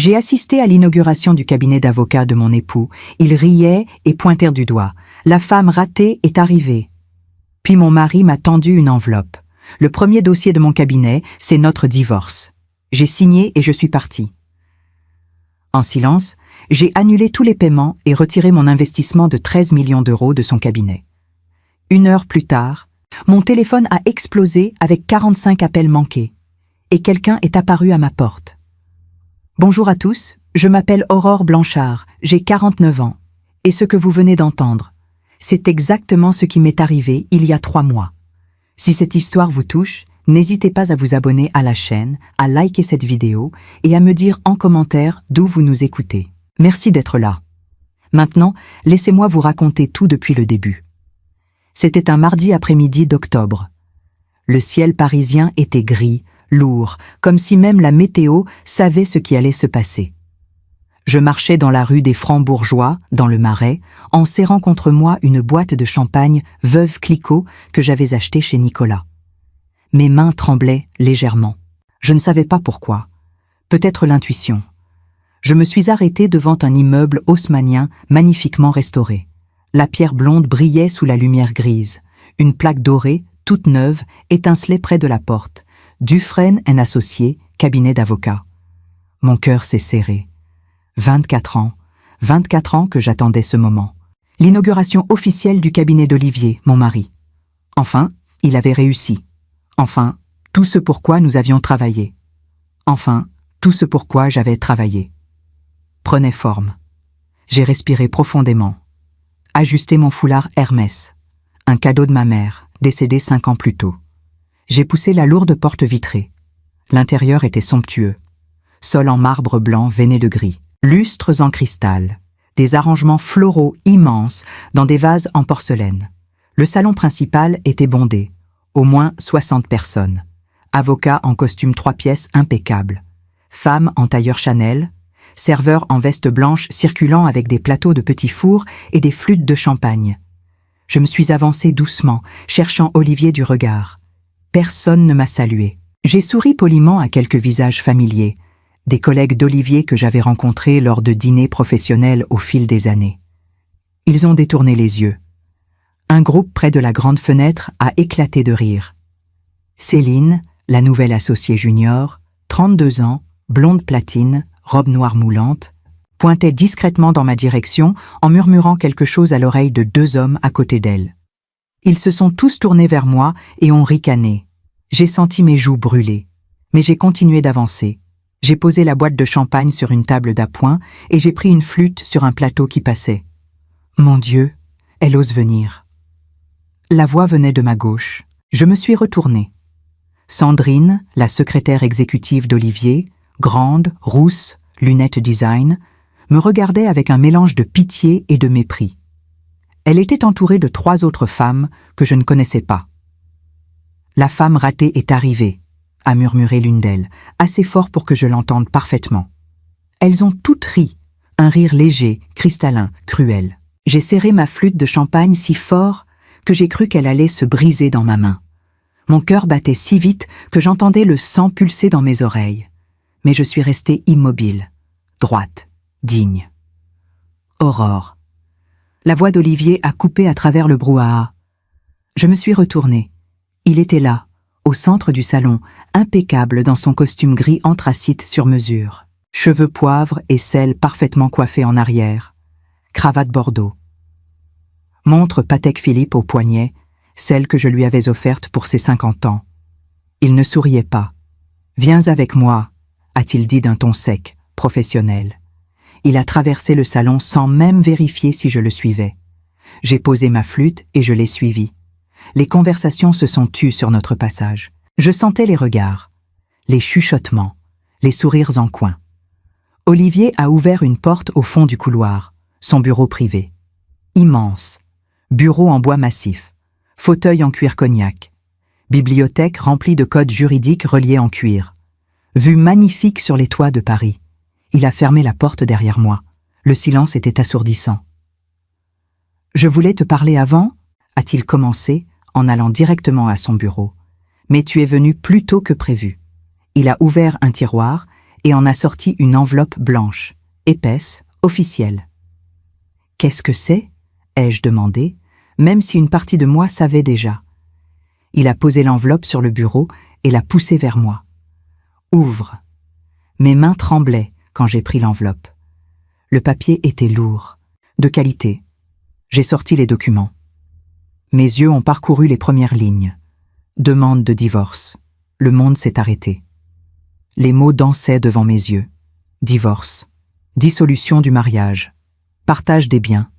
J'ai assisté à l'inauguration du cabinet d'avocat de mon époux. Ils riaient et pointèrent du doigt. La femme ratée est arrivée. Puis mon mari m'a tendu une enveloppe. Le premier dossier de mon cabinet, c'est notre divorce. J'ai signé et je suis partie. En silence, j'ai annulé tous les paiements et retiré mon investissement de 13 millions d'euros de son cabinet. 1 heure plus tard, mon téléphone a explosé avec 45 appels manqués. Et quelqu'un est apparu à ma porte. Bonjour à tous, je m'appelle Aurore Blanchard, j'ai 49 ans. Et ce que vous venez d'entendre, c'est exactement ce qui m'est arrivé il y a 3 mois. Si cette histoire vous touche, n'hésitez pas à vous abonner à la chaîne, à liker cette vidéo et à me dire en commentaire d'où vous nous écoutez. Merci d'être là. Maintenant, laissez-moi vous raconter tout depuis le début. C'était un mardi après-midi d'octobre. Le ciel parisien était gris, lourd, comme si même la météo savait ce qui allait se passer. Je marchais dans la rue des Francs-Bourgeois, dans le Marais, en serrant contre moi une boîte de champagne Veuve Clicquot que j'avais achetée chez Nicolas. Mes mains tremblaient légèrement. Je ne savais pas pourquoi. Peut-être l'intuition. Je me suis arrêtée devant un immeuble haussmannien magnifiquement restauré. La pierre blonde brillait sous la lumière grise. Une plaque dorée, toute neuve, étincelait près de la porte. Dufresne & Associés, cabinet d'avocat. Mon cœur s'est serré. 24 ans que j'attendais ce moment. L'inauguration officielle du cabinet d'Olivier, mon mari. Enfin, il avait réussi. Enfin, tout ce pourquoi nous avions travaillé. Enfin, tout ce pourquoi j'avais travaillé. Prenait forme. J'ai respiré profondément. Ajusté mon foulard Hermès, un cadeau de ma mère, décédée 5 ans plus tôt. J'ai poussé la lourde porte vitrée. L'intérieur était somptueux. Sol en marbre blanc veiné de gris. Lustres en cristal. Des arrangements floraux immenses dans des vases en porcelaine. Le salon principal était bondé. Au moins 60 personnes. Avocats en costume 3 pièces impeccable. Femmes en tailleur Chanel. Serveurs en veste blanche circulant avec des plateaux de petits fours et des flûtes de champagne. Je me suis avancée doucement, cherchant Olivier du regard. Personne ne m'a salué. J'ai souri poliment à quelques visages familiers, des collègues d'Olivier que j'avais rencontrés lors de dîners professionnels au fil des années. Ils ont détourné les yeux. Un groupe près de la grande fenêtre a éclaté de rire. Céline, la nouvelle associée junior, 32 ans, blonde platine, robe noire moulante, pointait discrètement dans ma direction en murmurant quelque chose à l'oreille de 2 hommes à côté d'elle. Ils se sont tous tournés vers moi et ont ricané. J'ai senti mes joues brûler, mais j'ai continué d'avancer. J'ai posé la boîte de champagne sur une table d'appoint et j'ai pris une flûte sur un plateau qui passait. Mon Dieu, elle ose venir. La voix venait de ma gauche. Je me suis retournée. Sandrine, la secrétaire exécutive d'Olivier, grande, rousse, lunettes design, me regardait avec un mélange de pitié et de mépris. Elle était entourée de 3 autres femmes que je ne connaissais pas. « La femme ratée est arrivée », a murmuré l'une d'elles, assez fort pour que je l'entende parfaitement. Elles ont toutes ri, un rire léger, cristallin, cruel. J'ai serré ma flûte de champagne si fort que j'ai cru qu'elle allait se briser dans ma main. Mon cœur battait si vite que j'entendais le sang pulser dans mes oreilles. Mais je suis restée immobile, droite, digne. Aurore. La voix d'Olivier a coupé à travers le brouhaha. Je me suis retournée. Il était là, au centre du salon, impeccable dans son costume gris anthracite sur mesure. Cheveux poivre et sel parfaitement coiffés en arrière. Cravate bordeaux. Montre Patek Philippe au poignet, celle que je lui avais offerte pour ses 50 ans. Il ne souriait pas. « Viens avec moi », a-t-il dit d'un ton sec, professionnel. Il a traversé le salon sans même vérifier si je le suivais. J'ai posé ma flûte et je l'ai suivi. Les conversations se sont tues sur notre passage. Je sentais les regards, les chuchotements, les sourires en coin. Olivier a ouvert une porte au fond du couloir, son bureau privé. Immense. Bureau en bois massif. Fauteuil en cuir cognac. Bibliothèque remplie de codes juridiques reliés en cuir. Vue magnifique sur les toits de Paris. Il a fermé la porte derrière moi. Le silence était assourdissant. « Je voulais te parler avant ?» a-t-il commencé en allant directement à son bureau. « Mais tu es venu plus tôt que prévu. » Il a ouvert un tiroir et en a sorti une enveloppe blanche, épaisse, officielle. « Qu'est-ce que c'est » ai-je demandé, même si une partie de moi savait déjà. Il a posé l'enveloppe sur le bureau et l'a poussée vers moi. « Ouvre !» Mes mains tremblaient quand j'ai pris l'enveloppe. Le papier était lourd, de qualité. J'ai sorti les documents. Mes yeux ont parcouru les premières lignes. Demande de divorce. Le monde s'est arrêté. Les mots dansaient devant mes yeux. Divorce. Dissolution du mariage. Partage des biens.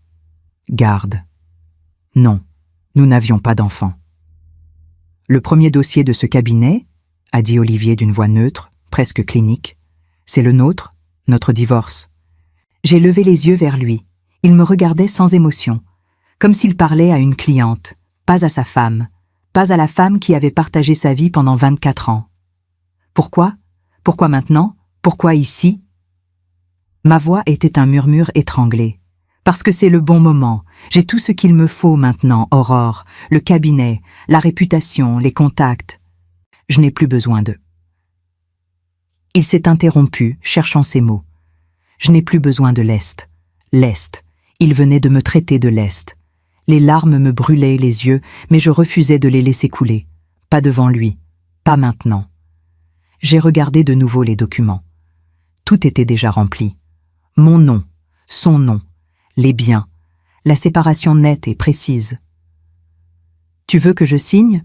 Garde. Non, nous n'avions pas d'enfants. Le premier dossier de ce cabinet, a dit Olivier d'une voix neutre, presque clinique, c'est le nôtre, notre divorce. J'ai levé les yeux vers lui. Il me regardait sans émotion, comme s'il parlait à une cliente, pas à sa femme, pas à la femme qui avait partagé sa vie pendant 24 ans. Pourquoi ? Pourquoi maintenant ? Pourquoi ici ? Ma voix était un murmure étranglé. Parce que c'est le bon moment. J'ai tout ce qu'il me faut maintenant, Aurore. Le cabinet, la réputation, les contacts. Je n'ai plus besoin d'eux. Il s'est interrompu, cherchant ses mots. Je n'ai plus besoin de lest. Lest. Il venait de me traiter de lest. Les larmes me brûlaient les yeux, mais je refusais de les laisser couler. Pas devant lui. Pas maintenant. J'ai regardé de nouveau les documents. Tout était déjà rempli. Mon nom, son nom, les biens, la séparation nette et précise. « Tu veux que je signe ?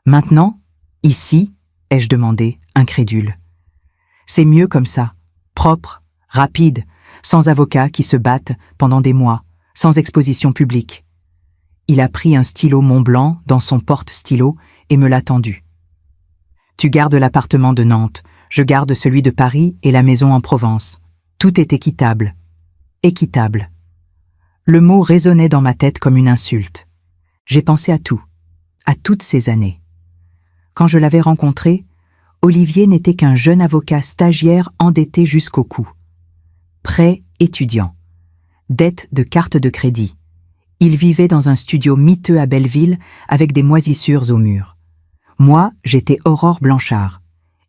Maintenant ? Ici ?» ai-je demandé, incrédule. « C'est mieux comme ça, propre, rapide, sans avocats qui se battent pendant des mois, sans exposition publique. » Il a pris un stylo Montblanc dans son porte-stylo et me l'a tendu. « Tu gardes l'appartement de Nantes, je garde celui de Paris et la maison en Provence. Tout est équitable. Équitable. » Le mot résonnait dans ma tête comme une insulte. J'ai pensé à tout, à toutes ces années. Quand je l'avais rencontré, Olivier n'était qu'un jeune avocat stagiaire endetté jusqu'au cou. Prêt étudiant. Dette de carte de crédit. Il vivait dans un studio miteux à Belleville avec des moisissures aux murs. Moi, j'étais Aurore Blanchard,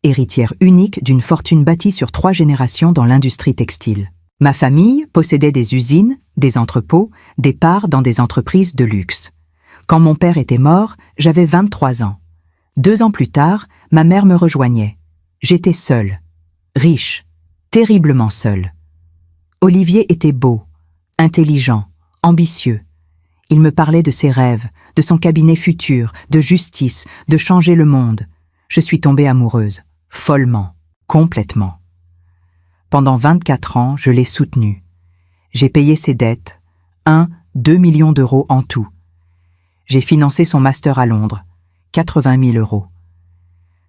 héritière unique d'une fortune bâtie sur 3 générations dans l'industrie textile. Ma famille possédait des usines, des entrepôts, des parts dans des entreprises de luxe. Quand mon père était mort, j'avais 23 ans. 2 ans plus tard, ma mère me rejoignait. J'étais seule, riche, terriblement seule. Olivier était beau, intelligent, ambitieux. Il me parlait de ses rêves, de son cabinet futur, de justice, de changer le monde. Je suis tombée amoureuse, follement, complètement. Pendant 24 ans, je l'ai soutenu. J'ai payé ses dettes, 2 millions d'euros en tout. J'ai financé son master à Londres, 80 000 euros.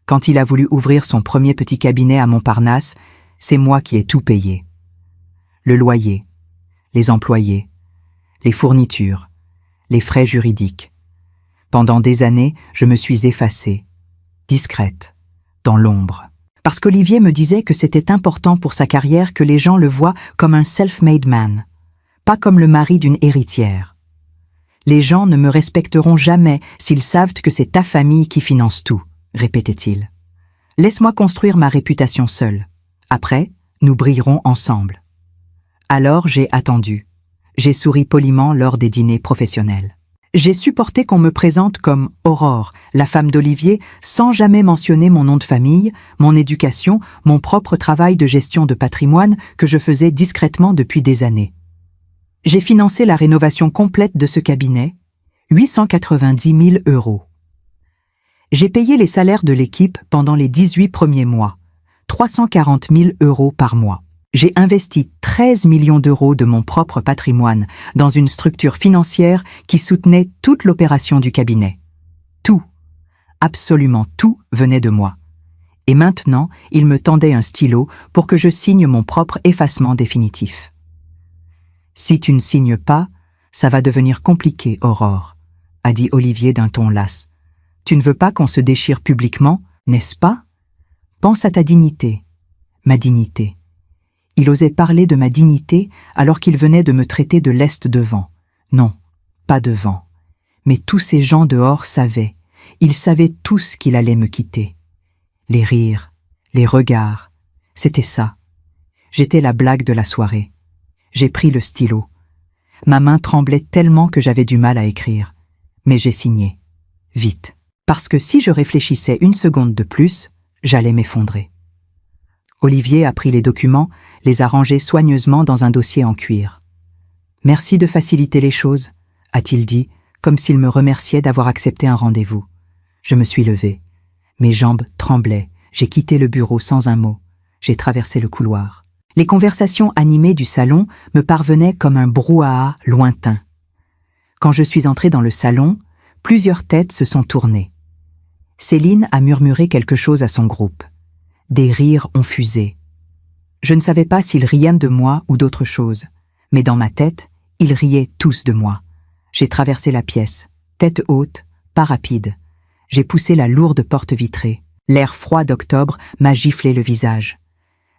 Quand il a voulu ouvrir son premier petit cabinet à Montparnasse, c'est moi qui ai tout payé. Le loyer, les employés, les fournitures, les frais juridiques. Pendant des années, je me suis effacée, discrète, dans l'ombre. Parce qu'Olivier me disait que c'était important pour sa carrière que les gens le voient comme un self-made man, pas comme le mari d'une héritière. Les gens ne me respecteront jamais s'ils savent que c'est ta famille qui finance tout, répétait-il. Laisse-moi construire ma réputation seule. Après, nous brillerons ensemble. Alors j'ai attendu. J'ai souri poliment lors des dîners professionnels. J'ai supporté qu'on me présente comme Aurore, la femme d'Olivier, sans jamais mentionner mon nom de famille, mon éducation, mon propre travail de gestion de patrimoine que je faisais discrètement depuis des années. J'ai financé la rénovation complète de ce cabinet, 890 000 euros. J'ai payé les salaires de l'équipe pendant les 18 premiers mois, 340 000 euros par mois. J'ai investi 13 millions d'euros de mon propre patrimoine dans une structure financière qui soutenait toute l'opération du cabinet. Tout, absolument tout venait de moi. Et maintenant, il me tendait un stylo pour que je signe mon propre effacement définitif. « Si tu ne signes pas, ça va devenir compliqué, Aurore, » a dit Olivier d'un ton las. « Tu ne veux pas qu'on se déchire publiquement, n'est-ce pas ? Pense à ta dignité, ma dignité. » Il osait parler de ma dignité alors qu'il venait de me traiter de lest devant. Non, pas devant. Mais tous ces gens dehors savaient. Ils savaient tous qu'il allait me quitter. Les rires, les regards, C'était ça. J'étais la blague de la soirée. J'ai pris le stylo. Ma main tremblait tellement que j'avais du mal à écrire. Mais j'ai signé. Vite. Parce que si je réfléchissais une seconde de plus, j'allais m'effondrer. Olivier a pris les documents, les a rangés soigneusement dans un dossier en cuir. « Merci de faciliter les choses », a-t-il dit, comme s'il me remerciait d'avoir accepté un rendez-vous. Je me suis levée. Mes jambes tremblaient. J'ai quitté le bureau sans un mot. J'ai traversé le couloir. Les conversations animées du salon me parvenaient comme un brouhaha lointain. Quand je suis entrée dans le salon, plusieurs têtes se sont tournées. Céline a murmuré quelque chose à son groupe. Des rires ont fusé. Je ne savais pas s'ils riaient de moi ou d'autre chose, mais dans ma tête, ils riaient tous de moi. J'ai traversé la pièce, tête haute, pas rapide. J'ai poussé la lourde porte vitrée. L'air froid d'octobre m'a giflé le visage.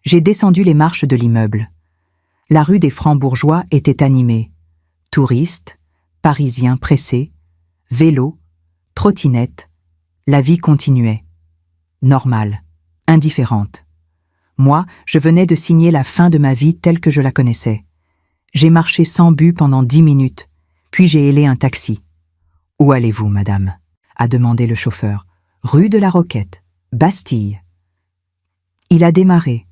J'ai descendu les marches de l'immeuble. La rue des Francs-Bourgeois était animée. Touristes, Parisiens pressés, vélos, trottinettes. La vie continuait. Normale, indifférente. Moi, je venais de signer la fin de ma vie telle que je la connaissais. J'ai marché sans but pendant 10 minutes, puis j'ai hélé un taxi. « Où allez-vous, madame ?» a demandé le chauffeur. « Rue de la Roquette, Bastille. » Il a démarré.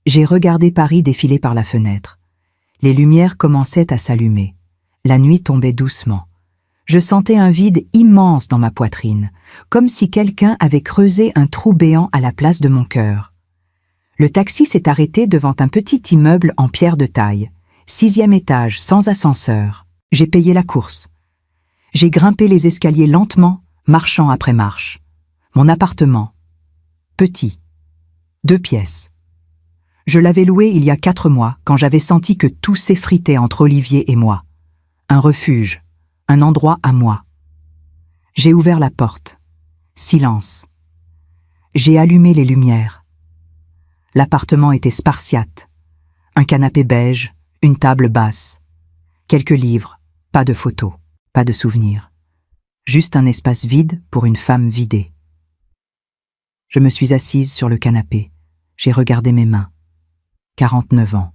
J'ai regardé Paris défiler par la fenêtre. Les lumières commençaient à s'allumer. La nuit tombait doucement. Je sentais un vide immense dans ma poitrine, comme si quelqu'un avait creusé un trou béant à la place de mon cœur. Le taxi s'est arrêté devant un petit immeuble en pierre de taille, 6e étage, sans ascenseur. J'ai payé la course. J'ai grimpé les escaliers lentement, marchant après marche. Mon appartement. Petit. 2 pièces. Je l'avais loué il y a 4 mois, quand j'avais senti que tout s'effritait entre Olivier et moi. Un refuge. Un endroit à moi. J'ai ouvert la porte. Silence. J'ai allumé les lumières. L'appartement était spartiate. Un canapé beige, une table basse. Quelques livres, pas de photos, pas de souvenirs. Juste un espace vide pour une femme vidée. Je me suis assise sur le canapé. J'ai regardé mes mains. 49 ans.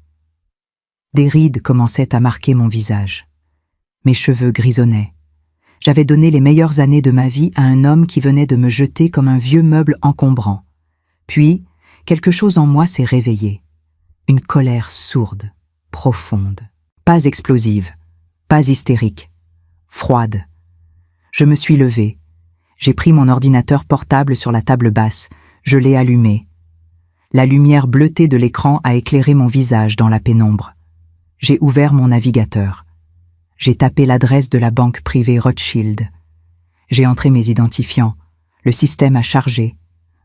Des rides commençaient à marquer mon visage. Mes cheveux grisonnaient. J'avais donné les meilleures années de ma vie à un homme qui venait de me jeter comme un vieux meuble encombrant. Puis, quelque chose en moi s'est réveillé. Une colère sourde, profonde, pas explosive, pas hystérique, froide. Je me suis levée. J'ai pris mon ordinateur portable sur la table basse. Je l'ai allumé. La lumière bleutée de l'écran a éclairé mon visage dans la pénombre. J'ai ouvert mon navigateur. J'ai tapé l'adresse de la banque privée Rothschild. J'ai entré mes identifiants. Le système a chargé.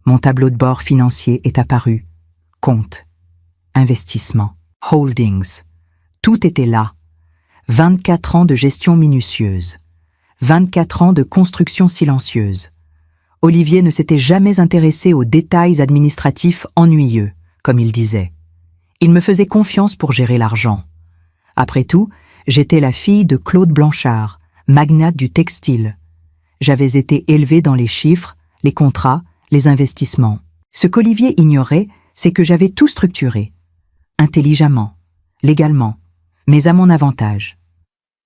Mon tableau de bord financier est apparu. Compte. Investissement. Holdings. Tout était là. 24 ans de gestion minutieuse. 24 ans de construction silencieuse. Olivier ne s'était jamais intéressé aux détails administratifs ennuyeux, comme il disait. Il me faisait confiance pour gérer l'argent. Après tout, j'étais la fille de Claude Blanchard, magnate du textile. J'avais été élevée dans les chiffres, les contrats, les investissements. Ce qu'Olivier ignorait, c'est que j'avais tout structuré. Intelligemment, légalement, mais à mon avantage.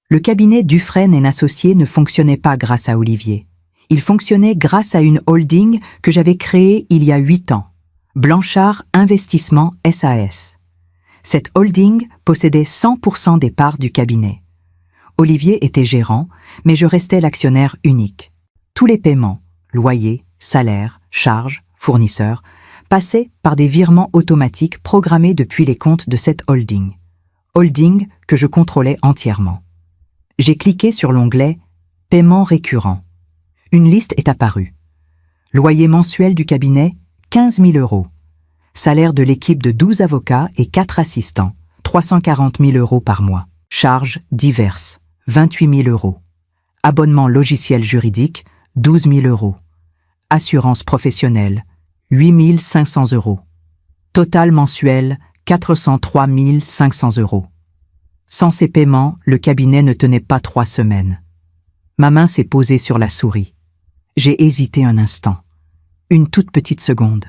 Le cabinet Dufresne & Associés ne fonctionnait pas grâce à Olivier. Il fonctionnait grâce à une holding que j'avais créée il y a 8 ans. Blanchard Investissement SAS. Cette holding possédait 100% des parts du cabinet. Olivier était gérant, mais je restais l'actionnaire unique. Tous les paiements, loyers, salaires, charges, fournisseurs, passaient par des virements automatiques programmés depuis les comptes de cette holding. Holding que je contrôlais entièrement. J'ai cliqué sur l'onglet « Paiement récurrent ». Une liste est apparue. Loyer mensuel du cabinet, 15 000 €. Salaire de l'équipe de 12 avocats et 4 assistants, 340 000 € par mois. Charges diverses, 28 000 €. Abonnement logiciel juridique, 12 000 €. Assurance professionnelle, 8 500 €. Total mensuel, 403 500 €. Sans ces paiements, le cabinet ne tenait pas 3 semaines. Ma main s'est posée sur la souris. J'ai hésité un instant. Une toute petite seconde.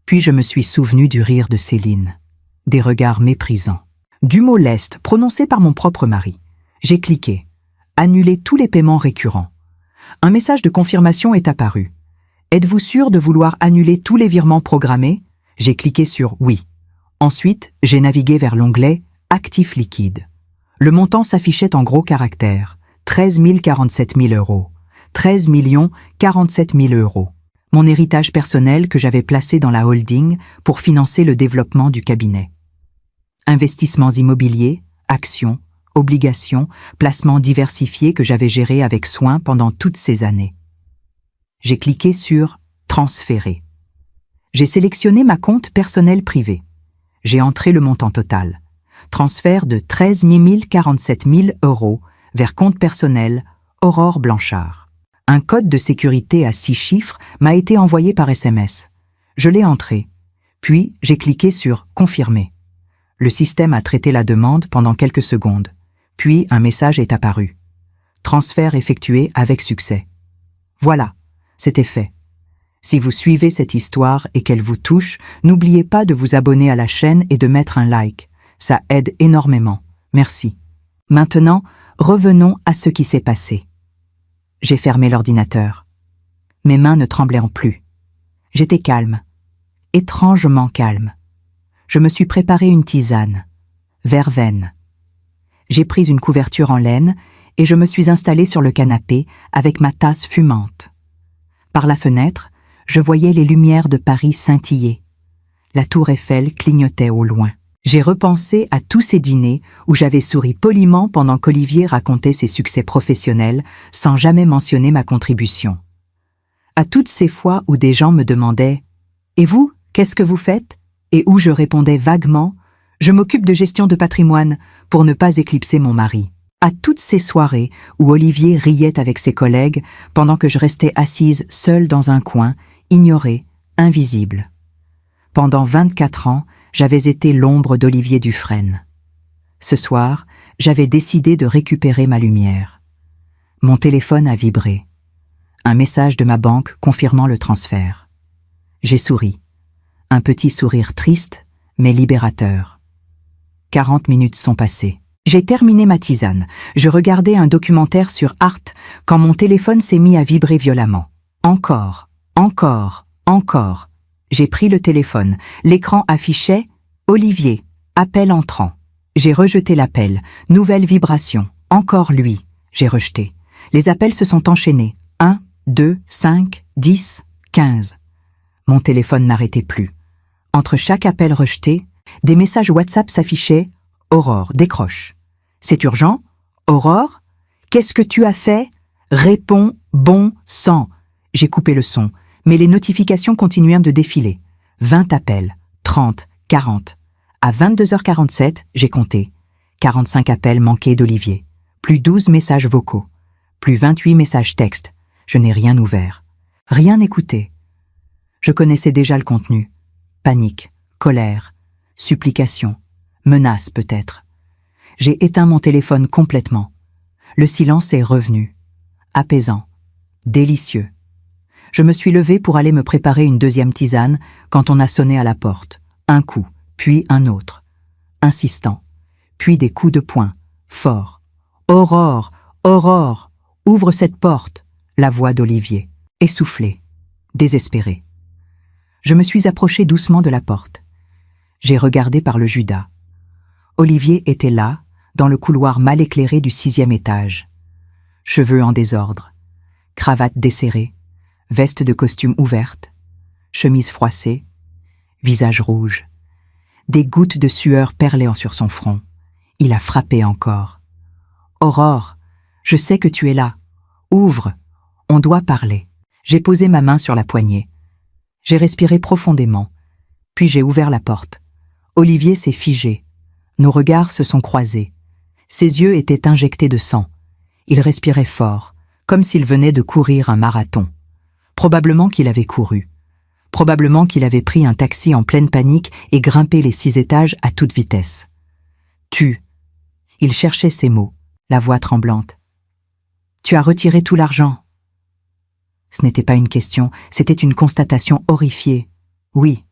Puis je me suis souvenu du rire de Céline, des regards méprisants, du mot leste prononcé par mon propre mari. J'ai cliqué. Annuler tous les paiements récurrents. Un message de confirmation est apparu. Êtes-vous sûr de vouloir annuler tous les virements programmés? J'ai cliqué sur oui. Ensuite, j'ai navigué vers l'onglet Actifs liquides. Le montant s'affichait en gros caractères. 13 047 000 euros. 13 047 000 euros. Mon héritage personnel que j'avais placé dans la holding pour financer le développement du cabinet. Investissements immobiliers, actions, obligations, placements diversifiés que j'avais gérés avec soin pendant toutes ces années. J'ai cliqué sur « Transférer ». J'ai sélectionné ma compte personnel privé. J'ai entré le montant total. Transfert de 13 047 000 euros vers compte personnel Aurore Blanchard. Un code de sécurité à 6 chiffres m'a été envoyé par SMS. Je l'ai entré. Puis, j'ai cliqué sur « Confirmer ». Le système a traité la demande pendant quelques secondes. Puis, un message est apparu. Transfert effectué avec succès. Voilà, c'était fait. Si vous suivez cette histoire et qu'elle vous touche, n'oubliez pas de vous abonner à la chaîne et de mettre un like. Ça aide énormément. Merci. Maintenant, revenons à ce qui s'est passé. J'ai fermé l'ordinateur. Mes mains ne tremblaient plus. J'étais calme. Étrangement calme. Je me suis préparé une tisane. Verveine. J'ai pris une couverture en laine et je me suis installé sur le canapé avec ma tasse fumante. Par la fenêtre, je voyais les lumières de Paris scintiller. La tour Eiffel clignotait au loin. J'ai repensé à tous ces dîners où j'avais souri poliment pendant qu'Olivier racontait ses succès professionnels sans jamais mentionner ma contribution. À toutes ces fois où des gens me demandaient « Et vous, qu'est-ce que vous faites ?» et où je répondais vaguement « Je m'occupe de gestion de patrimoine » pour ne pas éclipser mon mari. À toutes ces soirées où Olivier riait avec ses collègues pendant que je restais assise seule dans un coin, ignorée, invisible. Pendant 24 ans, j'avais été l'ombre d'Olivier Dufresne. Ce soir, j'avais décidé de récupérer ma lumière. Mon téléphone a vibré. Un message de ma banque confirmant le transfert. J'ai souri. Un petit sourire triste, mais libérateur. 40 minutes sont passées. J'ai terminé ma tisane. Je regardais un documentaire sur Arte quand mon téléphone s'est mis à vibrer violemment. Encore, encore, encore. J'ai pris le téléphone. L'écran affichait « Olivier, appel entrant ». J'ai rejeté l'appel. Nouvelle vibration. Encore lui. J'ai rejeté. Les appels se sont enchaînés. 1, 2, 5, 10, 15. Mon téléphone n'arrêtait plus. Entre chaque appel rejeté, des messages WhatsApp s'affichaient « Aurore, décroche ». « C'est urgent ? Aurore ? Qu'est-ce que tu as fait ? Réponds, bon sang !» J'ai coupé le son, mais les notifications continuèrent de défiler. 20 appels, 30, 40. À 22h47, j'ai compté. 45 appels manqués d'Olivier. Plus 12 messages vocaux. Plus 28 messages textes. Je n'ai rien ouvert. Rien écouté. Je connaissais déjà le contenu. Panique, colère, supplication, menace peut-être. J'ai éteint mon téléphone complètement. Le silence est revenu. Apaisant. Délicieux. Je me suis levée pour aller me préparer une deuxième tisane quand on a sonné à la porte. Un coup, puis un autre. Insistant. Puis des coups de poing. Forts. « Aurore, Aurore, ouvre cette porte !» La voix d'Olivier. Essoufflée. Désespérée. Je me suis approchée doucement de la porte. J'ai regardé par le judas. Olivier était là, dans le couloir mal éclairé du 6e étage. Cheveux en désordre, cravate desserrée, veste de costume ouverte, chemise froissée, visage rouge. Des gouttes de sueur perlaient sur son front. Il a frappé encore. « Aurore, je sais que tu es là. Ouvre, on doit parler. » J'ai posé ma main sur la poignée. J'ai respiré profondément, puis j'ai ouvert la porte. Olivier s'est figé. Nos regards se sont croisés. Ses yeux étaient injectés de sang. Il respirait fort, comme s'il venait de courir un marathon. Probablement qu'il avait couru. Probablement qu'il avait pris un taxi en pleine panique et grimpé les 6 étages à toute vitesse. « Tu !» Il cherchait ses mots, la voix tremblante. « Tu as retiré tout l'argent !» Ce n'était pas une question, c'était une constatation horrifiée. « Oui,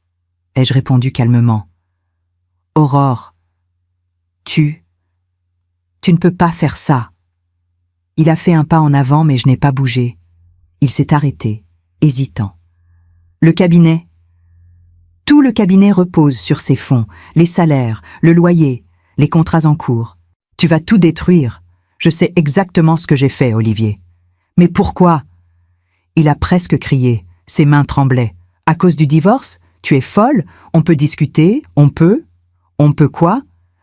ai-je répondu calmement. Aurore, tu ne peux pas faire ça. Il a fait un pas en avant, mais je n'ai pas bougé. Il s'est arrêté, hésitant. Le cabinet. Tout le cabinet repose sur ses fonds, les salaires, le loyer, les contrats en cours. Tu vas tout détruire. Je sais exactement ce que j'ai fait, Olivier. Mais pourquoi? Il a presque crié, ses mains tremblaient. À cause du divorce? Tu es folle? On peut discuter? On peut? On peut quoi?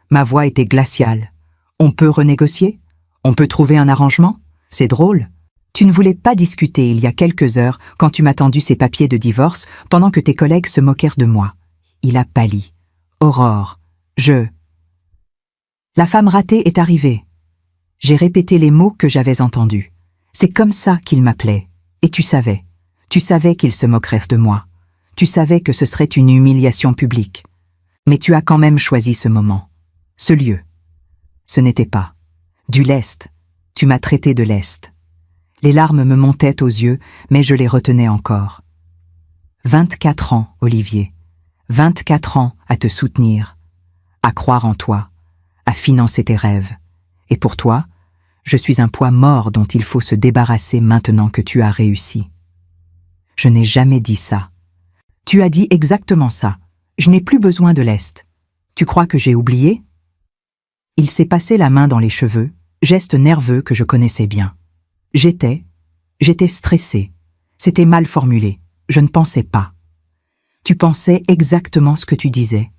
Ma voix était glaciale. On peut renégocier? On peut trouver un arrangement? C'est drôle. Tu ne voulais pas discuter il y a quelques heures quand tu m'as tendu ces papiers de divorce pendant que tes collègues se moquèrent de moi. Il a pâli. Aurore, La femme ratée est arrivée. J'ai répété les mots que j'avais entendus. C'est comme ça qu'il m'appelait. Et tu savais. Tu savais qu'il se moquerait de moi. Tu savais que ce serait une humiliation publique. Mais tu as quand même choisi ce moment. Ce lieu. Ce n'était pas. Du lest. Tu m'as traité de lest. Les larmes me montaient aux yeux, mais je les retenais encore. 24 ans, Olivier. 24 ans à te soutenir, à croire en toi, à financer tes rêves. Et pour toi, je suis un poids mort dont il faut se débarrasser maintenant que tu as réussi. Je n'ai jamais dit ça. Tu as dit exactement ça. Je n'ai plus besoin de lest. Tu crois que j'ai oublié? Il s'est passé la main dans les cheveux, geste nerveux que je connaissais bien. J'étais stressée. C'était mal formulé. Je ne pensais pas. Tu pensais exactement ce que tu disais.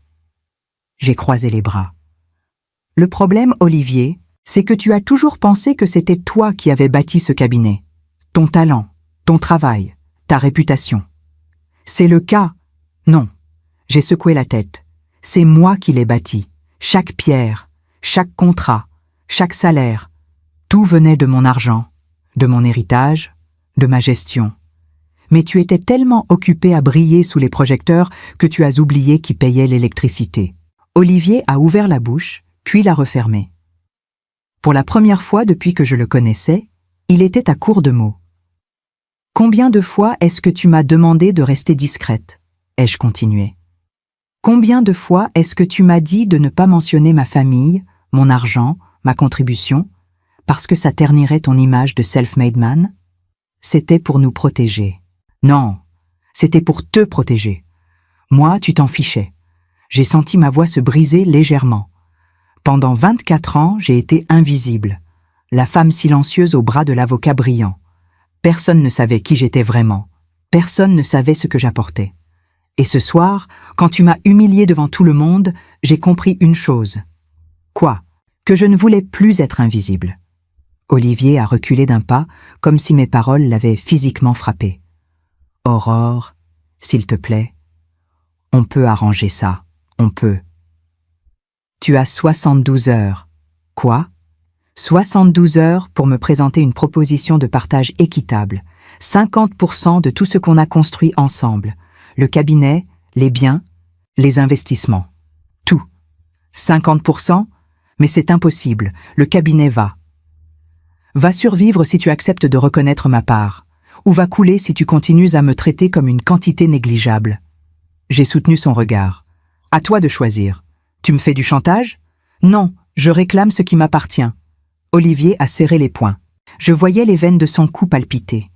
J'ai croisé les bras. Le problème, Olivier, c'est que tu as toujours pensé que c'était toi qui avais bâti ce cabinet. Ton talent, ton travail, ta réputation. C'est le cas. Non. J'ai secoué la tête. C'est moi qui l'ai bâti. Chaque pierre, chaque contrat, chaque salaire. Tout venait de mon argent, de mon héritage, de ma gestion. Mais tu étais tellement occupé à briller sous les projecteurs que tu as oublié qui payait l'électricité. Olivier a ouvert la bouche, puis l'a refermée. Pour la première fois depuis que je le connaissais, il était à court de mots. Combien de fois est-ce que tu m'as demandé de rester discrète? Ai-je continué. Combien de fois est-ce que tu m'as dit de ne pas mentionner ma famille, mon argent, ma contribution, parce que ça ternirait ton image de self-made man? C'était pour nous protéger. Non, c'était pour te protéger. Moi, tu t'en fichais. J'ai senti ma voix se briser légèrement. Pendant 24 ans, j'ai été invisible, la femme silencieuse au bras de l'avocat brillant. Personne ne savait qui j'étais vraiment. Personne ne savait ce que j'apportais. Et ce soir, quand tu m'as humilié devant tout le monde, j'ai compris une chose. Quoi? Que je ne voulais plus être invisible. Olivier a reculé d'un pas, comme si mes paroles l'avaient physiquement frappé. Aurore, s'il te plaît, on peut arranger ça, on peut. Tu as 72 heures. Quoi? 72 heures pour me présenter une proposition de partage équitable, 50% de tout ce qu'on a construit ensemble, le cabinet, les biens, les investissements. Tout. 50%? Mais c'est impossible, le cabinet va survivre si tu acceptes de reconnaître ma part, ou va couler si tu continues à me traiter comme une quantité négligeable. J'ai soutenu son regard. À toi de choisir. Tu me fais du chantage? Non, je réclame ce qui m'appartient. Olivier a serré les poings. Je voyais les veines de son cou palpiter.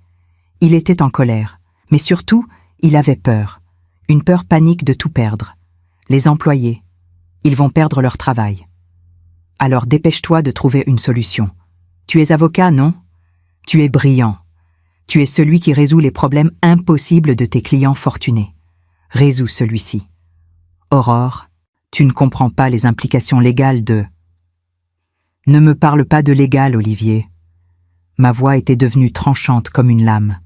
Il était en colère, mais surtout, il avait peur. Une peur panique de tout perdre. Les employés, ils vont perdre leur travail. Alors dépêche-toi de trouver une solution. Tu es avocat, non? Tu es brillant. Tu es celui qui résout les problèmes impossibles de tes clients fortunés. Résous celui-ci. Aurore, tu ne comprends pas les implications légales de... Ne me parle pas de légal, Olivier. Ma voix était devenue tranchante comme une lame.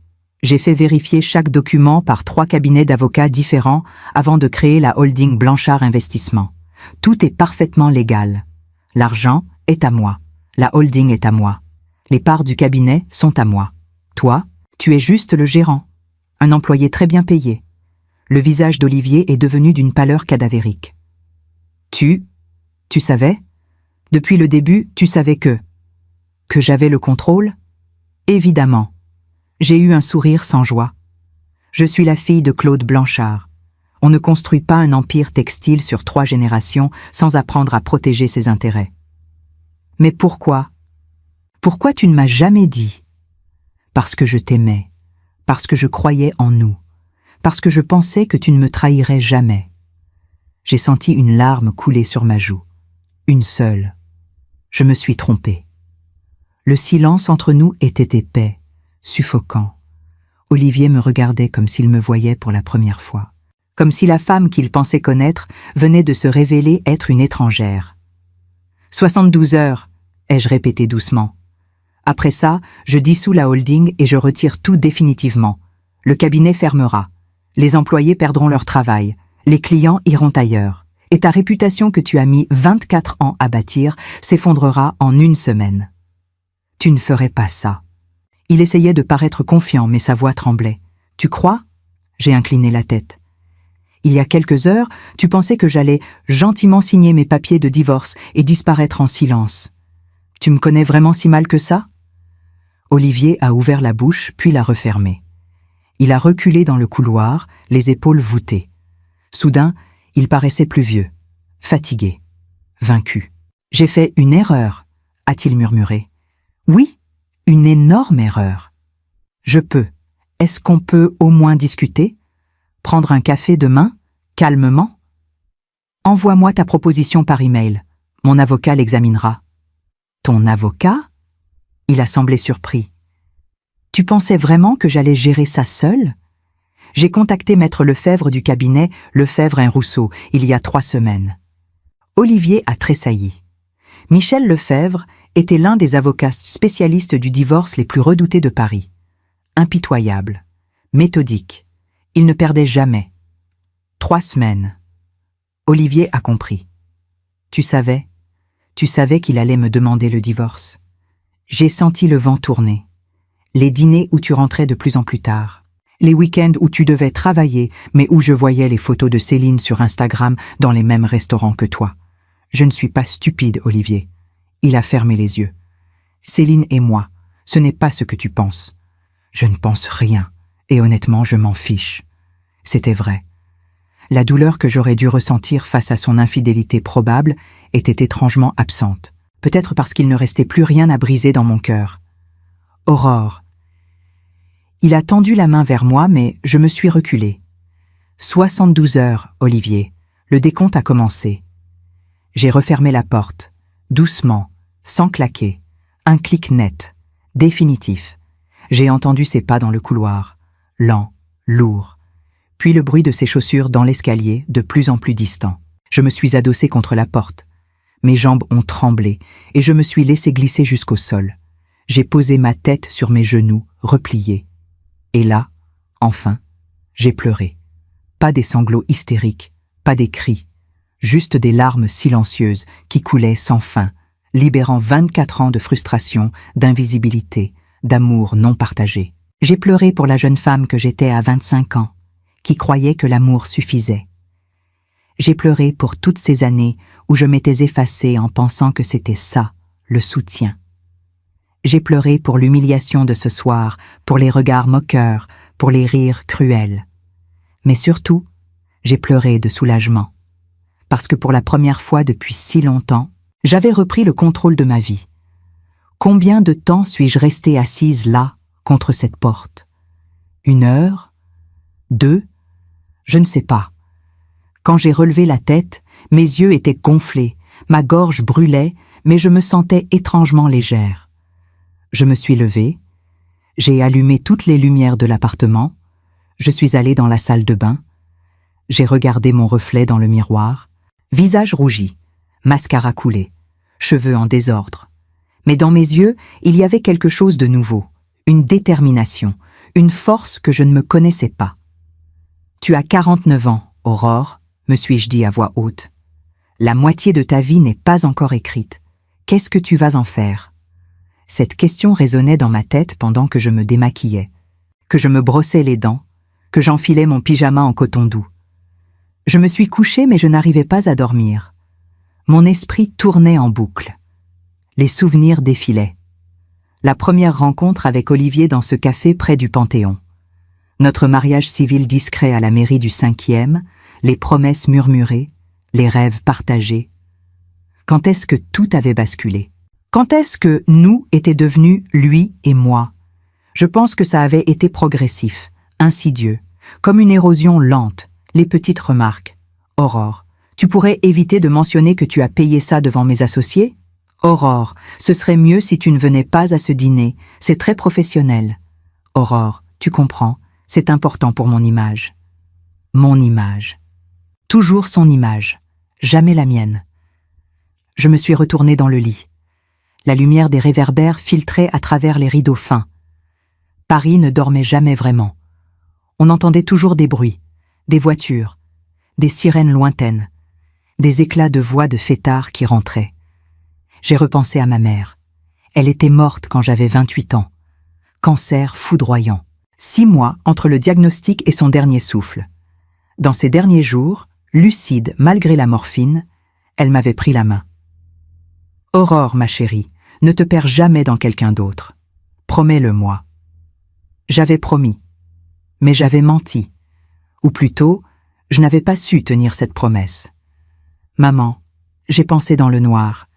J'ai fait vérifier chaque document par 3 cabinets d'avocats différents avant de créer la holding Blanchard Investissement. Tout est parfaitement légal. L'argent est à moi. La holding est à moi. Les parts du cabinet sont à moi. Toi, tu es juste le gérant. Un employé très bien payé. Le visage d'Olivier est devenu d'une pâleur cadavérique. Tu savais? Depuis le début, tu savais que j'avais le contrôle? Évidemment. J'ai eu un sourire sans joie. Je suis la fille de Claude Blanchard. On ne construit pas un empire textile sur 3 générations sans apprendre à protéger ses intérêts. Mais pourquoi? Pourquoi tu ne m'as jamais dit? Parce que je t'aimais, parce que je croyais en nous, parce que je pensais que tu ne me trahirais jamais. J'ai senti une larme couler sur ma joue. Une seule. Je me suis trompée. Le silence entre nous était épais, suffocant. Olivier me regardait comme s'il me voyait pour la première fois. Comme si la femme qu'il pensait connaître venait de se révéler être une étrangère. 72 heures, ai-je répété doucement. Après ça, je dissous la holding et je retire tout définitivement. Le cabinet fermera. Les employés perdront leur travail. Les clients iront ailleurs. Et ta réputation que tu as mis 24 ans à bâtir s'effondrera en 1 semaine. Tu ne ferais pas ça. Il essayait de paraître confiant, mais sa voix tremblait. Tu crois? J'ai incliné la tête. Il y a quelques heures, tu pensais que j'allais gentiment signer mes papiers de divorce et disparaître en silence. Tu me connais vraiment si mal que ça? Olivier a ouvert la bouche, puis l'a refermée. Il a reculé dans le couloir, les épaules voûtées. Soudain, il paraissait plus vieux, fatigué, vaincu. « J'ai fait une erreur », a-t-il murmuré. « Oui, une énorme erreur. Je peux. Est-ce qu'on peut au moins discuter? Prendre un café demain, calmement? Envoie-moi ta proposition par email. Mon avocat l'examinera. » Ton avocat? Il a semblé surpris. Tu pensais vraiment que j'allais gérer ça seul? J'ai contacté maître Lefebvre du cabinet Lefebvre & Rousseau il y a 3 semaines. Olivier a tressailli. Michel Lefebvre était l'un des avocats spécialistes du divorce les plus redoutés de Paris. Impitoyable, méthodique, il ne perdait jamais. 3 semaines. Olivier a compris. Tu savais qu'il allait me demander le divorce. J'ai senti le vent tourner. Les dîners où tu rentrais de plus en plus tard. Les week-ends où tu devais travailler, mais où je voyais les photos de Céline sur Instagram dans les mêmes restaurants que toi. Je ne suis pas stupide, Olivier. Il a fermé les yeux. Céline et moi, ce n'est pas ce que tu penses. Je ne pense rien, et honnêtement, je m'en fiche. C'était vrai. La douleur que j'aurais dû ressentir face à son infidélité probable était étrangement absente. Peut-être parce qu'il ne restait plus rien à briser dans mon cœur. Aurore. Il a tendu la main vers moi, mais je me suis reculée. 72 heures, Olivier. Le décompte a commencé. J'ai refermé la porte, doucement, sans claquer. Un clic net, définitif. J'ai entendu ses pas dans le couloir, lent, lourd. Puis le bruit de ses chaussures dans l'escalier, de plus en plus distant. Je me suis adossée contre la porte. Mes jambes ont tremblé et je me suis laissé glisser jusqu'au sol. J'ai posé ma tête sur mes genoux, repliés. Et là, enfin, j'ai pleuré. Pas des sanglots hystériques, pas des cris, juste des larmes silencieuses qui coulaient sans fin, libérant 24 ans de frustration, d'invisibilité, d'amour non partagé. J'ai pleuré pour la jeune femme que j'étais à 25 ans, qui croyait que l'amour suffisait. J'ai pleuré pour toutes ces années où je m'étais effacée en pensant que c'était ça, le soutien. J'ai pleuré pour l'humiliation de ce soir, pour les regards moqueurs, pour les rires cruels. Mais surtout, j'ai pleuré de soulagement. Parce que pour la première fois depuis si longtemps, j'avais repris le contrôle de ma vie. Combien de temps suis-je restée assise là, contre cette porte? 1 heure? 2? Je ne sais pas. Quand j'ai relevé la tête, mes yeux étaient gonflés, ma gorge brûlait, mais je me sentais étrangement légère. Je me suis levée, j'ai allumé toutes les lumières de l'appartement, je suis allée dans la salle de bain, j'ai regardé mon reflet dans le miroir, visage rougi, mascara coulé, cheveux en désordre. Mais dans mes yeux, il y avait quelque chose de nouveau, une détermination, une force que je ne me connaissais pas. « Tu as 49 ans, Aurore », me suis-je dit à voix haute. « La moitié de ta vie n'est pas encore écrite. Qu'est-ce que tu vas en faire ?» Cette question résonnait dans ma tête pendant que je me démaquillais, que je me brossais les dents, que j'enfilais mon pyjama en coton doux. Je me suis couchée mais je n'arrivais pas à dormir. Mon esprit tournait en boucle. Les souvenirs défilaient. La première rencontre avec Olivier dans ce café près du Panthéon. Notre mariage civil discret à la mairie du 5e, les promesses murmurées, les rêves partagés. Quand est-ce que tout avait basculé? Quand est-ce que nous étaient devenus lui et moi? Je pense que ça avait été progressif, insidieux, comme une érosion lente, les petites remarques. Aurore, tu pourrais éviter de mentionner que tu as payé ça devant mes associés? Aurore, ce serait mieux si tu ne venais pas à ce dîner, c'est très professionnel. Aurore, tu comprends, c'est important pour mon image. Mon image. Toujours son image, jamais la mienne. Je me suis retournée dans le lit. La lumière des réverbères filtrait à travers les rideaux fins. Paris ne dormait jamais vraiment. On entendait toujours des bruits, des voitures, des sirènes lointaines, des éclats de voix de fêtards qui rentraient. J'ai repensé à ma mère. Elle était morte quand j'avais 28 ans. Cancer foudroyant. 6 mois entre le diagnostic et son dernier souffle. Dans ces derniers jours, lucide malgré la morphine, elle m'avait pris la main. Aurore, ma chérie, ne te perds jamais dans quelqu'un d'autre. Promets-le-moi. J'avais promis, mais j'avais menti. Ou plutôt, je n'avais pas su tenir cette promesse. Maman, j'ai pensé dans le noir.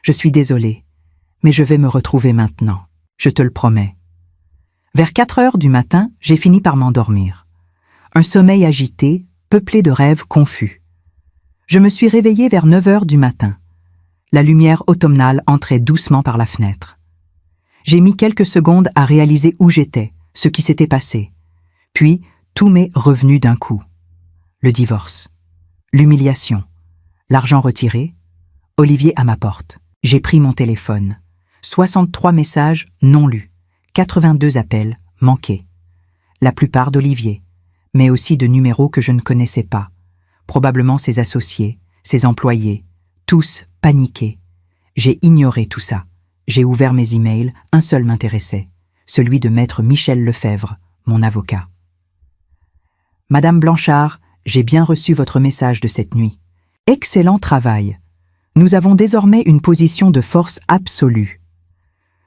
Je suis désolée, mais je vais me retrouver maintenant. Je te le promets. Vers 4 heures du matin, j'ai fini par m'endormir. Un sommeil agité, peuplé de rêves confus. Je me suis réveillée vers 9 heures du matin. La lumière automnale entrait doucement par la fenêtre. J'ai mis quelques secondes à réaliser où j'étais, ce qui s'était passé. Puis, tout m'est revenu d'un coup. Le divorce, l'humiliation, l'argent retiré, Olivier à ma porte. J'ai pris mon téléphone. 63 messages non lus, 82 appels manqués. La plupart d'Olivier, mais aussi de numéros que je ne connaissais pas. Probablement ses associés, ses employés, tous paniqués. J'ai ignoré tout ça. J'ai ouvert mes emails, un seul m'intéressait, celui de maître Michel Lefebvre, mon avocat. Madame Blanchard, j'ai bien reçu votre message de cette nuit. Excellent travail. Nous avons désormais une position de force absolue.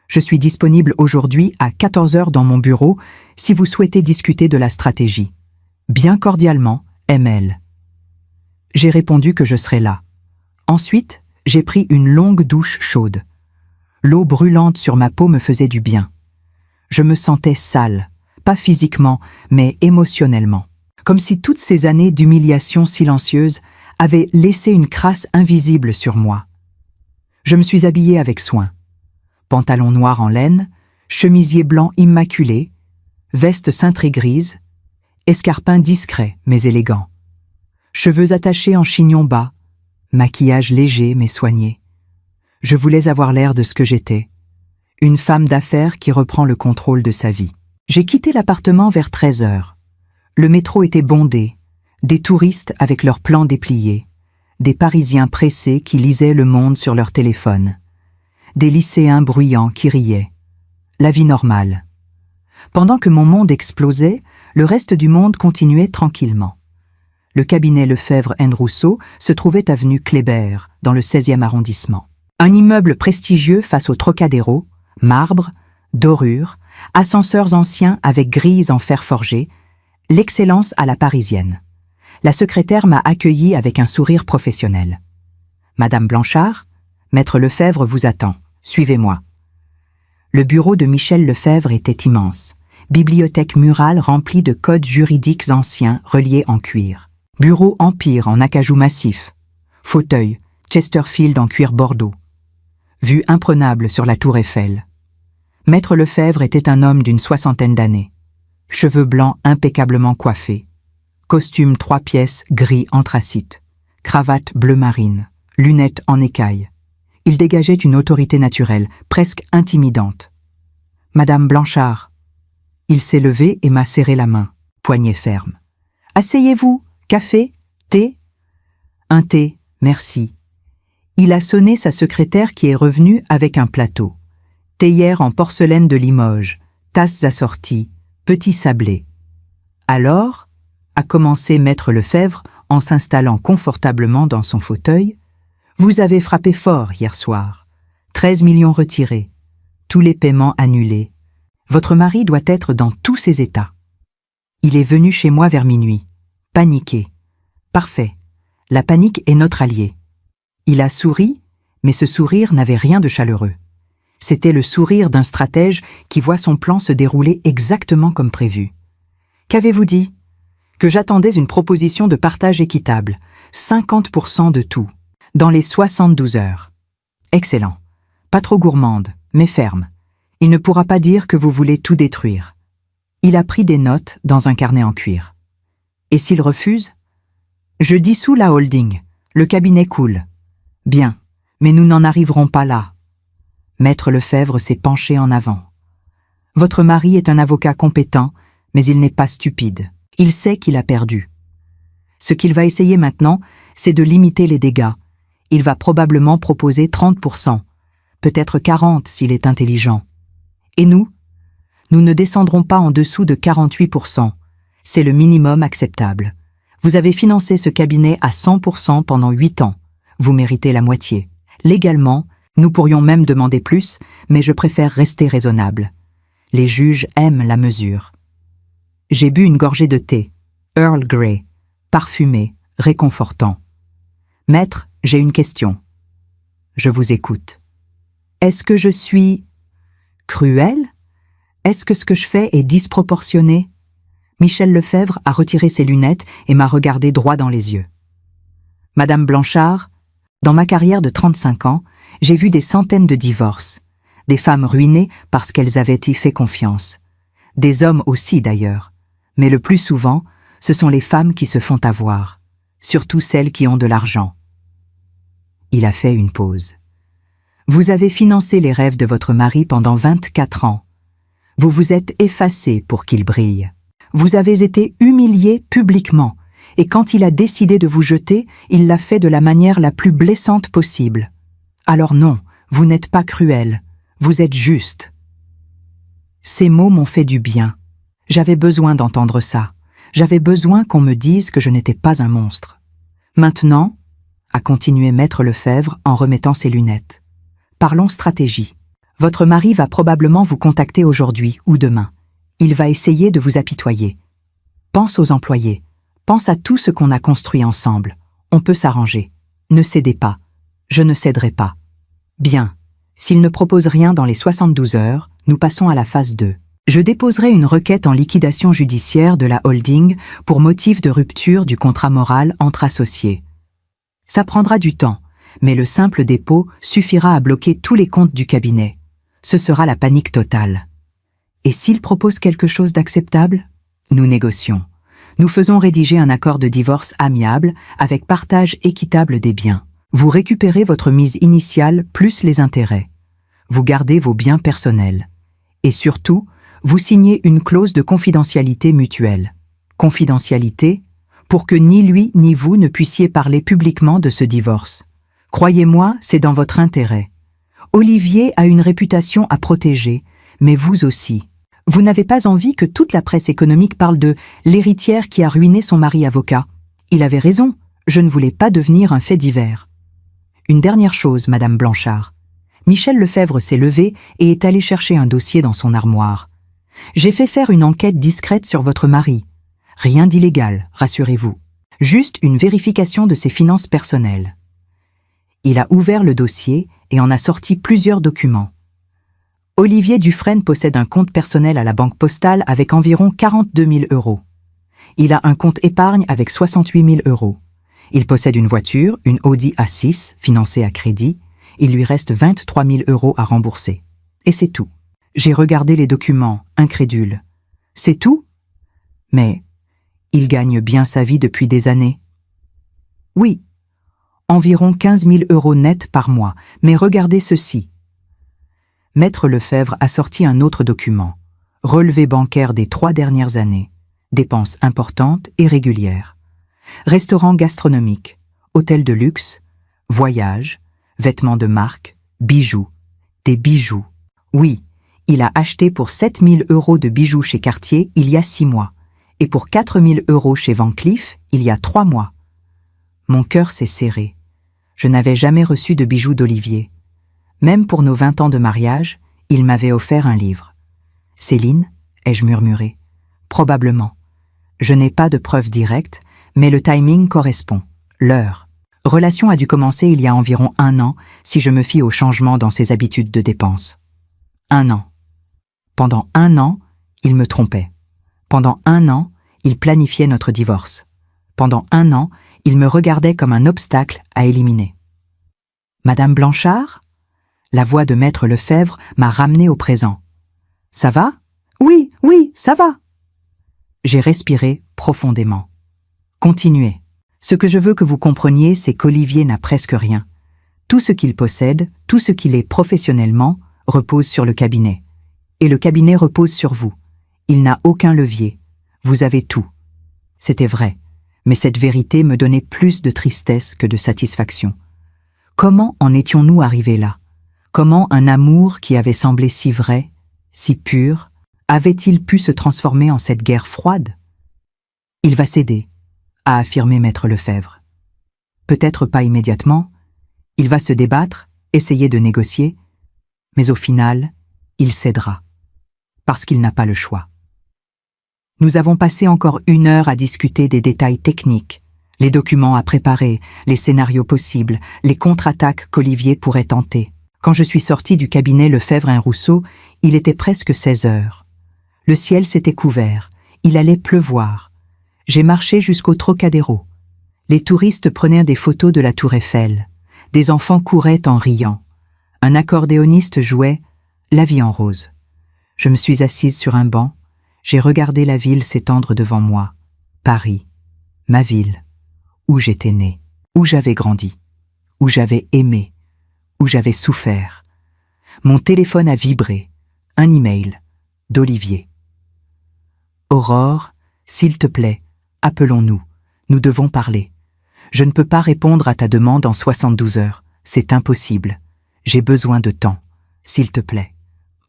Je suis disponible aujourd'hui à 14 heures dans mon bureau si vous souhaitez discuter de la stratégie. Bien cordialement, ML. J'ai répondu que je serais là. Ensuite, j'ai pris une longue douche chaude. L'eau brûlante sur ma peau me faisait du bien. Je me sentais sale, pas physiquement, mais émotionnellement. Comme si toutes ces années d'humiliation silencieuse avaient laissé une crasse invisible sur moi. Je me suis habillée avec soin. Pantalon noir en laine, chemisier blanc immaculé, veste cintrée grise, escarpin discret mais élégant. Cheveux attachés en chignon bas, maquillage léger mais soigné. Je voulais avoir l'air de ce que j'étais, une femme d'affaires qui reprend le contrôle de sa vie. J'ai quitté l'appartement vers 13 heures. Le métro était bondé, des touristes avec leurs plans dépliés, des Parisiens pressés qui lisaient Le Monde sur leur téléphone, des lycéens bruyants qui riaient. La vie normale. Pendant que mon monde explosait, le reste du monde continuait tranquillement. Le cabinet Lefebvre & Rousseau se trouvait avenue Kléber, dans le 16e arrondissement. Un immeuble prestigieux face au Trocadéro, marbre, dorure, ascenseurs anciens avec grilles en fer forgé, l'excellence à la parisienne. La secrétaire m'a accueilli avec un sourire professionnel. « Madame Blanchard, maître Lefebvre vous attend. Suivez-moi. » Le bureau de Michel Lefebvre était immense. Bibliothèque murale remplie de codes juridiques anciens reliés en cuir. Bureau Empire en acajou massif. Fauteuil, Chesterfield en cuir bordeaux. Vue imprenable sur la tour Eiffel. Maître Lefebvre était un homme d'une 60aine d'années. Cheveux blancs impeccablement coiffés. Costume 3 pièces gris anthracite. Cravate bleu marine. Lunettes en écaille. Il dégageait une autorité naturelle, presque intimidante. « Madame Blanchard !» Il s'est levé et m'a serré la main, poignet ferme. « Asseyez-vous, café, thé ?»« Un thé, merci. » Il a sonné sa secrétaire qui est revenue avec un plateau. Théière en porcelaine de Limoges, tasses assorties, petits sablés. « Alors ?» a commencé maître Lefebvre en s'installant confortablement dans son fauteuil. « Vous avez frappé fort hier soir. 13 millions retirés. Tous les paiements annulés. Votre mari doit être dans tous ses états. Il est venu chez moi vers minuit, paniqué. Parfait. La panique est notre allié. Il a souri, mais ce sourire n'avait rien de chaleureux. C'était le sourire d'un stratège qui voit son plan se dérouler exactement comme prévu. Qu'avez-vous dit? Que j'attendais une proposition de partage équitable, 50% de tout, dans les 72 heures. Excellent. Pas trop gourmande, mais ferme. Il ne pourra pas dire que vous voulez tout détruire. Il a pris des notes dans un carnet en cuir. Et s'il refuse? Je dissous la holding. Le cabinet coule. Bien, mais nous n'en arriverons pas là. Maître Lefebvre s'est penché en avant. Votre mari est un avocat compétent, mais il n'est pas stupide. Il sait qu'il a perdu. Ce qu'il va essayer maintenant, c'est de limiter les dégâts. Il va probablement proposer 30%, peut-être 40% s'il est intelligent. Et nous ne descendrons pas en dessous de 48%. C'est le minimum acceptable. Vous avez financé ce cabinet à 100% pendant 8 ans. Vous méritez la moitié. Légalement, nous pourrions même demander plus, mais je préfère rester raisonnable. Les juges aiment la mesure. J'ai bu une gorgée de thé, Earl Grey, parfumé, réconfortant. Maître, j'ai une question. Je vous écoute. Est-ce que je suis cruel? Est-ce que ce que je fais est disproportionné? Michel Lefebvre a retiré ses lunettes et m'a regardé droit dans les yeux. Madame Blanchard, dans ma carrière de 35 ans, j'ai vu des centaines de divorces, des femmes ruinées parce qu'elles avaient y fait confiance. Des hommes aussi d'ailleurs, mais le plus souvent, ce sont les femmes qui se font avoir, surtout celles qui ont de l'argent. Il a fait une pause. Vous avez financé les rêves de votre mari pendant 24 ans. Vous vous êtes effacé pour qu'il brille. Vous avez été humilié publiquement, et quand il a décidé de vous jeter, il l'a fait de la manière la plus blessante possible. Alors non, vous n'êtes pas cruel, vous êtes juste. Ces mots m'ont fait du bien. J'avais besoin d'entendre ça. J'avais besoin qu'on me dise que je n'étais pas un monstre. Maintenant, a continué Maître Lefebvre en remettant ses lunettes. Parlons stratégie. Votre mari va probablement vous contacter aujourd'hui ou demain. Il va essayer de vous apitoyer. Pense aux employés. Pense à tout ce qu'on a construit ensemble. On peut s'arranger. Ne cédez pas. Je ne céderai pas. Bien. S'il ne propose rien dans les 72 heures, nous passons à la phase 2. Je déposerai une requête en liquidation judiciaire de la holding pour motif de rupture du contrat moral entre associés. Ça prendra du temps, mais le simple dépôt suffira à bloquer tous les comptes du cabinet. Ce sera la panique totale. Et s'il propose quelque chose d'acceptable? Nous négocions. Nous faisons rédiger un accord de divorce amiable avec partage équitable des biens. Vous récupérez votre mise initiale plus les intérêts. Vous gardez vos biens personnels. Et surtout, vous signez une clause de confidentialité mutuelle. Confidentialité pour que ni lui ni vous ne puissiez parler publiquement de ce divorce. Croyez-moi, c'est dans votre intérêt. Olivier a une réputation à protéger, mais vous aussi. Vous n'avez pas envie que toute la presse économique parle de l'héritière qui a ruiné son mari avocat. Il avait raison, je ne voulais pas devenir un fait divers. Une dernière chose, Madame Blanchard. Michel Lefebvre s'est levé et est allé chercher un dossier dans son armoire. J'ai fait faire une enquête discrète sur votre mari. Rien d'illégal, rassurez-vous. Juste une vérification de ses finances personnelles. Il a ouvert le dossier et en a sorti plusieurs documents. Olivier Dufresne possède un compte personnel à la Banque Postale avec environ 42 000 €. Il a un compte épargne avec 68 000 €. Il possède une voiture, une Audi A6, financée à crédit. Il lui reste 23 000 € à rembourser. Et c'est tout. J'ai regardé les documents, incrédule. C'est tout? Mais il gagne bien sa vie depuis des années. Oui, environ 15 000 € net par mois, mais regardez ceci. Maître Lefebvre a sorti un autre document, relevé bancaire des 3 dernières années, dépenses importantes et régulières. Restaurant gastronomique, hôtel de luxe, voyages, vêtements de marque, bijoux, des bijoux. Oui, il a acheté pour 7 000 € de bijoux chez Cartier il y a 6 mois, et pour 4 000 € chez Van Cleef il y a 3 mois. Mon cœur s'est serré. Je n'avais jamais reçu de bijoux d'Olivier. Même pour nos 20 ans de mariage, il m'avait offert un livre. Céline, ai-je murmuré. Probablement. Je n'ai pas de preuves directes, Mais le timing correspond. L'heure. Relation a dû commencer il y a environ 1 an, si je me fie au changement dans ses habitudes de dépenses. 1 an. Pendant 1 an, il me trompait. Pendant 1 an, il planifiait notre divorce. Pendant 1 an, il me regardait comme un obstacle à éliminer. Madame Blanchard? La voix de maître Lefebvre m'a ramené au présent. Ça va? Oui, ça va. J'ai respiré profondément. Continuez. Ce que je veux que vous compreniez, c'est qu'Olivier n'a presque rien. Tout ce qu'il possède, tout ce qu'il est professionnellement, repose sur le cabinet. Et le cabinet repose sur vous. Il n'a aucun levier. Vous avez tout. C'était vrai, mais cette vérité me donnait plus de tristesse que de satisfaction. Comment en étions-nous arrivés là? Comment un amour qui avait semblé si vrai, si pur, avait-il pu se transformer en cette guerre froide? Il va céder, a affirmé maître Lefebvre. Peut-être pas immédiatement, il va se débattre, essayer de négocier, mais au final, il cédera, parce qu'il n'a pas le choix. Nous avons passé encore 1 heure à discuter des détails techniques, les documents à préparer, les scénarios possibles, les contre-attaques qu'Olivier pourrait tenter. Quand je suis sortie du cabinet Lefebvre & Rousseau, il était presque 16 heures. Le ciel s'était couvert, il allait pleuvoir. J'ai marché jusqu'au Trocadéro. Les touristes prenaient des photos de la Tour Eiffel. Des enfants couraient en riant. Un accordéoniste jouait « La vie en rose ». Je me suis assise sur un banc. J'ai regardé la ville s'étendre devant moi. Paris, ma ville, où j'étais née, où j'avais grandi, où j'avais aimé, où j'avais souffert. Mon téléphone a vibré. Un email d'Olivier. Aurore, s'il te plaît, appelons-nous. Nous devons parler. Je ne peux pas répondre à ta demande en 72 heures. C'est impossible. J'ai besoin de temps. S'il te plaît.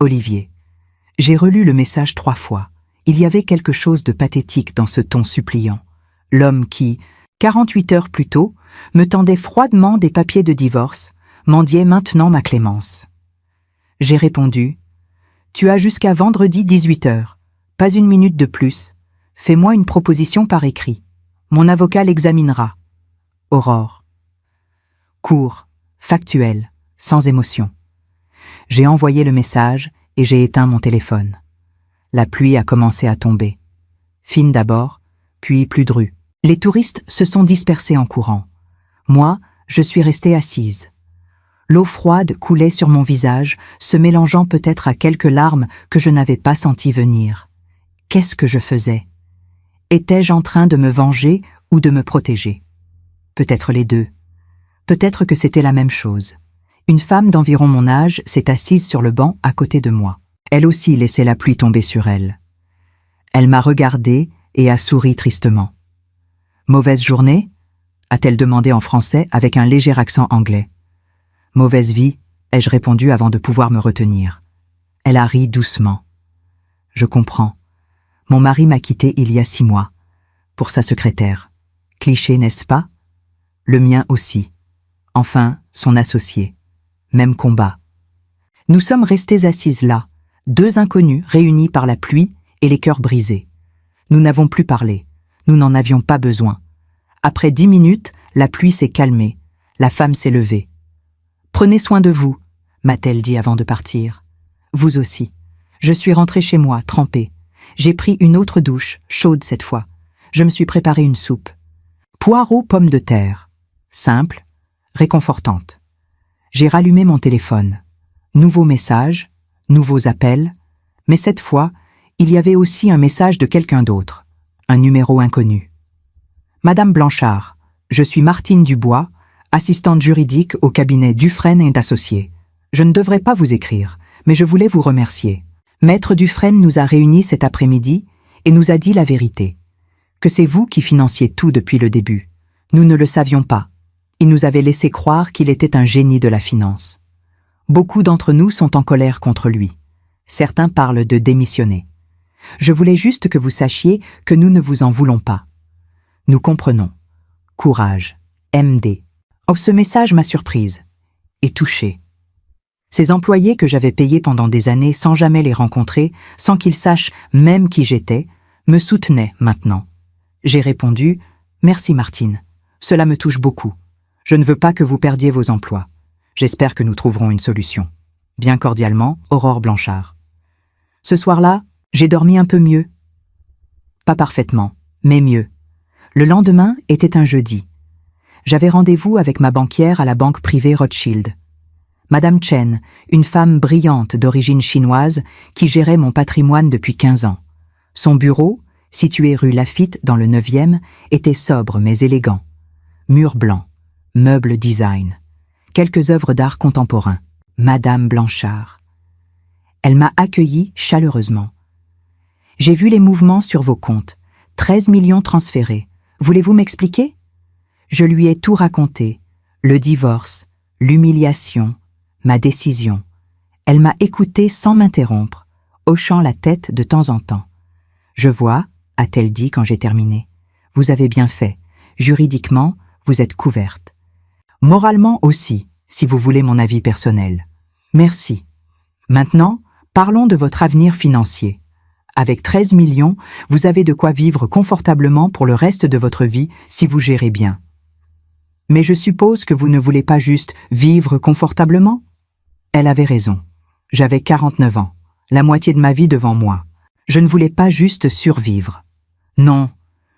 Olivier. J'ai relu le message 3 fois. Il y avait quelque chose de pathétique dans ce ton suppliant. L'homme qui, 48 heures plus tôt, me tendait froidement des papiers de divorce, mendiait maintenant ma clémence. J'ai répondu « Tu as jusqu'à vendredi 18 heures. Pas 1 minute de plus. Fais-moi une proposition par écrit. Mon avocat l'examinera. Aurore. » Court, factuel, sans émotion. J'ai envoyé le message et j'ai éteint mon téléphone. La pluie a commencé à tomber. Fine d'abord, puis plus drue. Les touristes se sont dispersés en courant. Moi, je suis restée assise. L'eau froide coulait sur mon visage, se mélangeant peut-être à quelques larmes que je n'avais pas senties venir. Qu'est-ce que je faisais? Étais-je en train de me venger ou de me protéger? Peut-être les deux. Peut-être que c'était la même chose. Une femme d'environ mon âge s'est assise sur le banc à côté de moi. Elle aussi laissait la pluie tomber sur elle. Elle m'a regardée et a souri tristement. « Mauvaise journée ?» a-t-elle demandé en français avec un léger accent anglais. « Mauvaise vie ?» ai-je répondu avant de pouvoir me retenir. Elle a ri doucement. « Je comprends. Mon mari m'a quitté il y a 6 mois. Pour sa secrétaire. Cliché, n'est-ce pas? Le mien aussi. Enfin, son associé. Même combat. Nous sommes restés assises là, 2 inconnus réunis par la pluie et les cœurs brisés. Nous n'avons plus parlé. Nous n'en avions pas besoin. Après 10 minutes, la pluie s'est calmée. La femme s'est levée. « Prenez soin de vous », m'a-t-elle dit avant de partir. « Vous aussi. » Je suis rentrée chez moi, trempée. J'ai pris une autre douche, chaude cette fois. Je me suis préparé une soupe. Poireaux pommes de terre. Simple, réconfortante. J'ai rallumé mon téléphone. Nouveaux messages, nouveaux appels, mais cette fois, il y avait aussi un message de quelqu'un d'autre, un numéro inconnu. Madame Blanchard, je suis Martine Dubois, assistante juridique au cabinet Dufresne et Associés. Je ne devrais pas vous écrire, mais je voulais vous remercier. Maître Dufresne nous a réunis cet après-midi et nous a dit la vérité. Que c'est vous qui financiez tout depuis le début. Nous ne le savions pas. Il nous avait laissé croire qu'il était un génie de la finance. Beaucoup d'entre nous sont en colère contre lui. Certains parlent de démissionner. Je voulais juste que vous sachiez que nous ne vous en voulons pas. Nous comprenons. Courage. MD. Oh, ce message m'a surprise et touchée. Ces employés que j'avais payés pendant des années sans jamais les rencontrer, sans qu'ils sachent même qui j'étais, me soutenaient maintenant. J'ai répondu Merci Martine. Cela me touche beaucoup. Je ne veux pas que vous perdiez vos emplois. J'espère que nous trouverons une solution. Bien cordialement, Aurore Blanchard. Ce soir-là, j'ai dormi un peu mieux. Pas parfaitement, mais mieux. Le lendemain était un jeudi. J'avais rendez-vous avec ma banquière à la banque privée Rothschild. Madame Chen, une femme brillante d'origine chinoise qui gérait mon patrimoine depuis 15 ans. Son bureau, situé rue Laffitte dans le 9e, était sobre mais élégant. Murs blancs, meubles design, quelques œuvres d'art contemporain. Madame Blanchard. Elle m'a accueilli chaleureusement. J'ai vu les mouvements sur vos comptes. 13 millions transférés. Voulez-vous m'expliquer? Je lui ai tout raconté. Le divorce, l'humiliation, ma décision. Elle m'a écouté sans m'interrompre, hochant la tête de temps en temps. Je vois, a-t-elle dit quand j'ai terminé. Vous avez bien fait. Juridiquement, vous êtes couverte. Moralement aussi, si vous voulez mon avis personnel. Merci. Maintenant, parlons de votre avenir financier. Avec 13 millions, vous avez de quoi vivre confortablement pour le reste de votre vie si vous gérez bien. Mais je suppose que vous ne voulez pas juste vivre confortablement? Elle avait raison. J'avais 49 ans, la moitié de ma vie devant moi. Je ne voulais pas juste survivre. Non,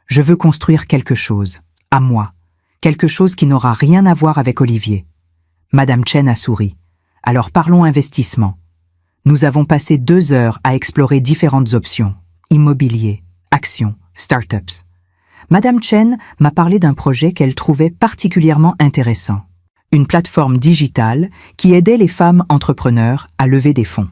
je veux construire quelque chose, à moi. Quelque chose qui n'aura rien à voir avec Olivier. Madame Chen a souri. Alors parlons investissement. Nous avons passé 2 heures à explorer différentes options. Immobilier, actions, startups. Madame Chen m'a parlé d'un projet qu'elle trouvait particulièrement intéressant. Une plateforme digitale qui aidait les femmes entrepreneurs à lever des fonds.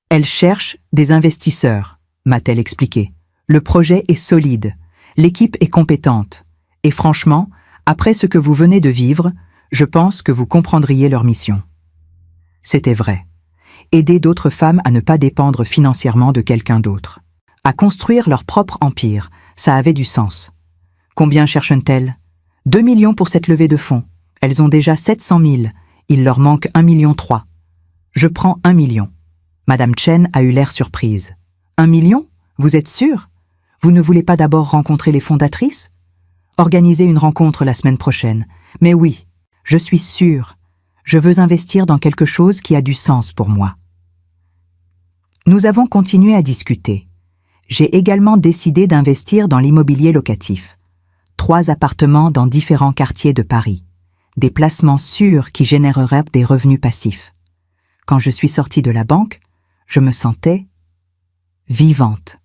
Elle cherche des investisseurs, m'a-t-elle expliqué. Le projet est solide, l'équipe est compétente. Et franchement, après ce que vous venez de vivre, je pense que vous comprendriez leur mission. C'était vrai. Aider d'autres femmes à ne pas dépendre financièrement de quelqu'un d'autre. À construire leur propre empire, ça avait du sens. Combien cherchent-elles? 2 millions pour cette levée de fonds. Elles ont déjà 700 000. Il leur manque 1,3 million. Je prends 1 million. Madame Chen a eu l'air surprise. 1 million? Vous êtes sûre? Vous ne voulez pas d'abord rencontrer les fondatrices? Organiser une rencontre la semaine prochaine. Mais oui, je suis sûre. Je veux investir dans quelque chose qui a du sens pour moi. Nous avons continué à discuter. J'ai également décidé d'investir dans l'immobilier locatif. 3 appartements dans différents quartiers de Paris. Des placements sûrs qui généreraient des revenus passifs. Quand je suis sortie de la banque, je me sentais vivante.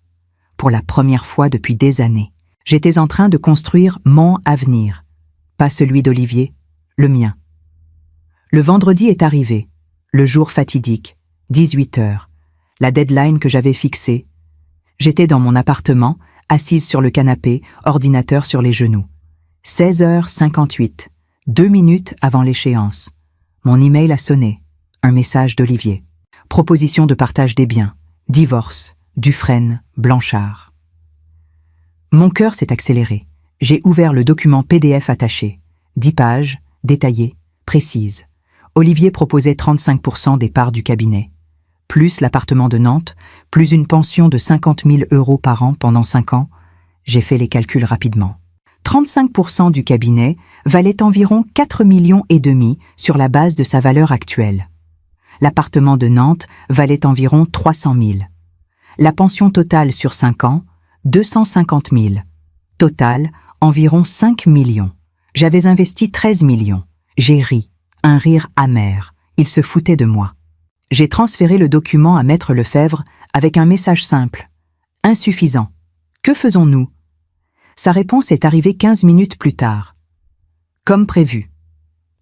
Pour la première fois depuis des années. J'étais en train de construire mon avenir. Pas celui d'Olivier, le mien. Le vendredi est arrivé, le jour fatidique, 18 heures, la deadline que j'avais fixée. J'étais dans mon appartement, assise sur le canapé, ordinateur sur les genoux. 16h58, 2 minutes avant l'échéance. Mon email a sonné, un message d'Olivier. Proposition de partage des biens, divorce, Dufresne, Blanchard. Mon cœur s'est accéléré. J'ai ouvert le document PDF attaché. 10 pages, détaillées, précises. Olivier proposait 35% des parts du cabinet, plus l'appartement de Nantes, plus une pension de 50 000 € par an pendant 5 ans. J'ai fait les calculs rapidement. 35% du cabinet valait environ 4,5 millions sur la base de sa valeur actuelle. L'appartement de Nantes valait environ 300 000. La pension totale sur 5 ans, 250 000. Total, environ 5 millions. J'avais investi 13 millions. J'ai ri. Un rire amer. Il se foutait de moi. J'ai transféré le document à Maître Lefebvre avec un message simple. Insuffisant. Que faisons-nous? Sa réponse est arrivée 15 minutes plus tard. Comme prévu.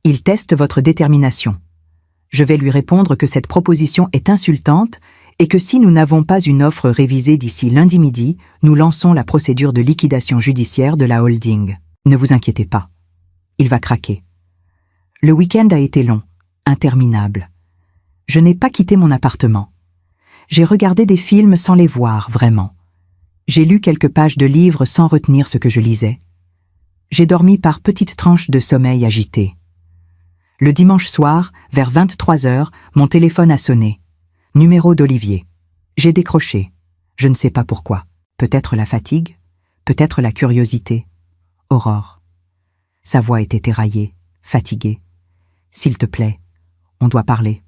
Il teste votre détermination. Je vais lui répondre que cette proposition est insultante et que si nous n'avons pas une offre révisée d'ici lundi midi, nous lançons la procédure de liquidation judiciaire de la holding. Ne vous inquiétez pas. Il va craquer. Le week-end a été long, interminable. Je n'ai pas quitté mon appartement. J'ai regardé des films sans les voir, vraiment. J'ai lu quelques pages de livres sans retenir ce que je lisais. J'ai dormi par petites tranches de sommeil agité. Le dimanche soir, vers 23h, mon téléphone a sonné. Numéro d'Olivier. J'ai décroché. Je ne sais pas pourquoi. Peut-être la fatigue, peut-être la curiosité. Aurore. Sa voix était éraillée, fatiguée. S'il te plaît, on doit parler.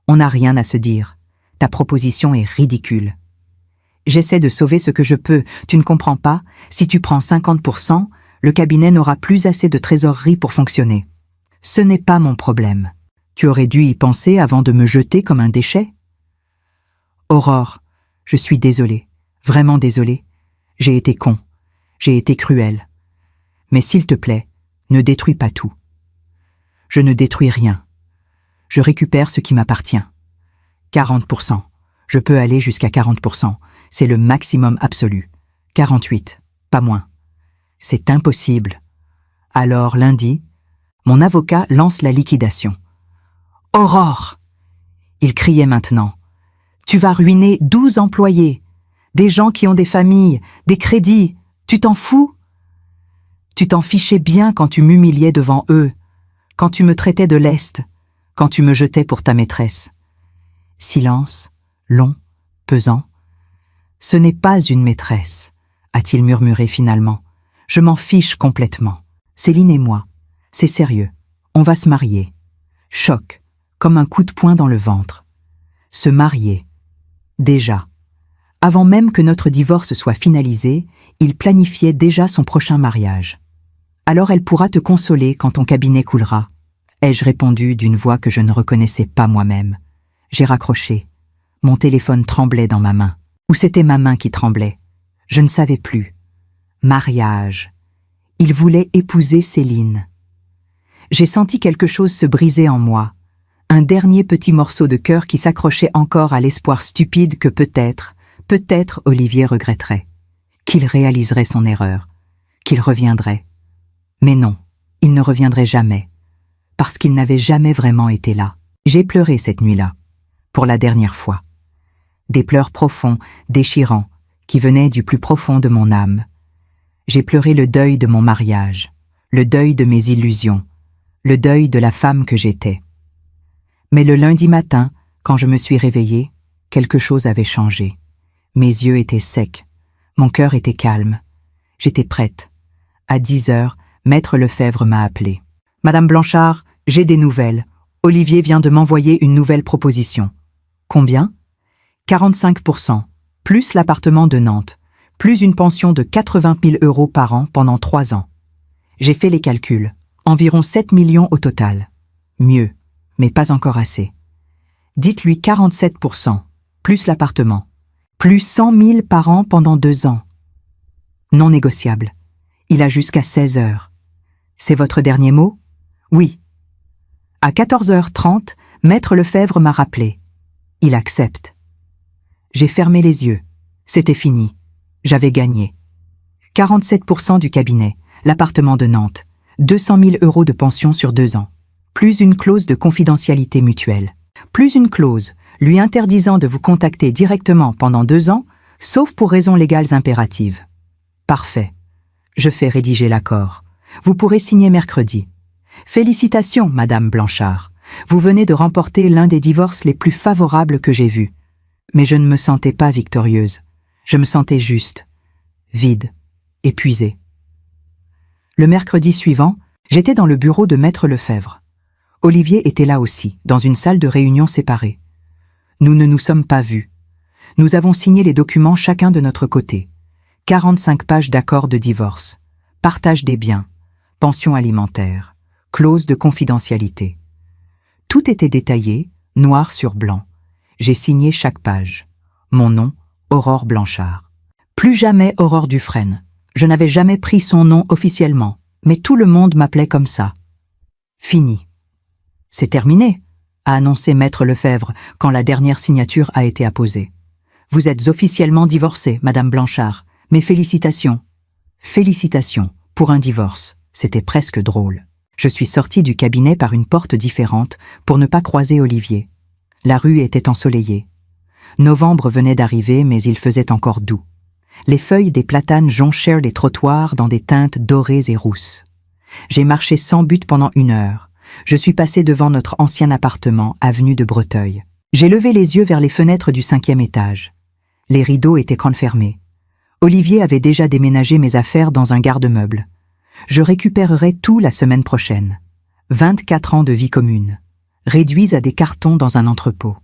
On n'a rien à se dire. Ta proposition est ridicule. J'essaie de sauver ce que je peux. Tu ne comprends pas? Si tu prends 50%, le cabinet n'aura plus assez de trésorerie pour fonctionner. Ce n'est pas mon problème. Tu aurais dû y penser avant de me jeter comme un déchet. Aurore, je suis désolée, vraiment désolée. J'ai été con, j'ai été cruel. Mais s'il te plaît, ne détruis pas tout. Je ne détruis rien. Je récupère ce qui m'appartient. 40%. Je peux aller jusqu'à 40%. C'est le maximum absolu. 48, pas moins. C'est impossible. Alors, lundi, mon avocat lance la liquidation. Aurore! Il criait maintenant. Tu vas ruiner 12 employés, des gens qui ont des familles, des crédits. Tu t'en fous? Tu t'en fichais bien quand tu m'humiliais devant eux, quand tu me traitais de leste, quand tu me jetais pour ta maîtresse. Silence, long, pesant. Ce n'est pas une maîtresse, a-t-il murmuré finalement. Je m'en fiche complètement. Céline et moi, c'est sérieux. On va se marier. Choc, comme un coup de poing dans le ventre. Se marier. Déjà. Avant même que notre divorce soit finalisé, il planifiait déjà son prochain mariage. Alors elle pourra te consoler quand ton cabinet coulera. Ai-je répondu d'une voix que je ne reconnaissais pas moi-même. J'ai raccroché. Mon téléphone tremblait dans ma main. Ou c'était ma main qui tremblait. Je ne savais plus. Mariage. Il voulait épouser Céline. J'ai senti quelque chose se briser en moi. Un dernier petit morceau de cœur qui s'accrochait encore à l'espoir stupide que peut-être Olivier regretterait. Qu'il réaliserait son erreur. Qu'il reviendrait. Mais non, il ne reviendrait jamais. Parce qu'il n'avait jamais vraiment été là. J'ai pleuré cette nuit-là. Pour la dernière fois. Des pleurs profonds, déchirants, qui venaient du plus profond de mon âme. J'ai pleuré le deuil de mon mariage, le deuil de mes illusions, le deuil de la femme que j'étais. Mais le lundi matin, quand je me suis réveillée, quelque chose avait changé. Mes yeux étaient secs, mon cœur était calme. J'étais prête. À 10 heures, Maître Lefebvre m'a appelée. « Madame Blanchard, j'ai des nouvelles. Olivier vient de m'envoyer une nouvelle proposition. » « Combien ? » 45%, plus l'appartement de Nantes, plus une pension de 80 000 € par an pendant 3 ans. J'ai fait les calculs. Environ 7 millions au total. Mieux, mais pas encore assez. Dites-lui 47%, plus l'appartement. Plus 100 000 par an pendant 2 ans. Non négociable. Il a jusqu'à 16 heures. C'est votre dernier mot? Oui. À 14h30, Maître Lefebvre m'a rappelé. Il accepte. J'ai fermé les yeux. C'était fini. J'avais gagné. 47% du cabinet, l'appartement de Nantes, 200 000 € de pension sur 2 ans, plus une clause de confidentialité mutuelle, plus une clause lui interdisant de vous contacter directement pendant 2 ans, sauf pour raisons légales impératives. Parfait. Je fais rédiger l'accord. Vous pourrez signer mercredi. Félicitations, Madame Blanchard. Vous venez de remporter l'un des divorces les plus favorables que j'ai vus. Mais je ne me sentais pas victorieuse. Je me sentais juste, vide, épuisée. Le mercredi suivant, j'étais dans le bureau de Maître Lefebvre. Olivier était là aussi, dans une salle de réunion séparée. Nous ne nous sommes pas vus. Nous avons signé les documents chacun de notre côté. 45 pages d'accord de divorce, partage des biens, pension alimentaire, clause de confidentialité. Tout était détaillé, noir sur blanc. J'ai signé chaque page. Mon nom, Aurore Blanchard. Plus jamais Aurore Dufresne. Je n'avais jamais pris son nom officiellement, mais tout le monde m'appelait comme ça. Fini. C'est terminé, a annoncé Maître Lefebvre quand la dernière signature a été apposée. Vous êtes officiellement divorcée, Madame Blanchard. Mes félicitations. Félicitations pour un divorce. C'était presque drôle. Je suis sortie du cabinet par une porte différente pour ne pas croiser Olivier. La rue était ensoleillée. Novembre venait d'arriver, mais il faisait encore doux. Les feuilles des platanes jonchèrent les trottoirs dans des teintes dorées et rousses. J'ai marché sans but pendant 1 heure. Je suis passée devant notre ancien appartement, avenue de Breteuil. J'ai levé les yeux vers les fenêtres du 5e étage. Les rideaux étaient renfermés. Olivier avait déjà déménagé mes affaires dans un garde-meuble. Je récupérerai tout la semaine prochaine. 24 ans de vie commune, réduits à des cartons dans un entrepôt.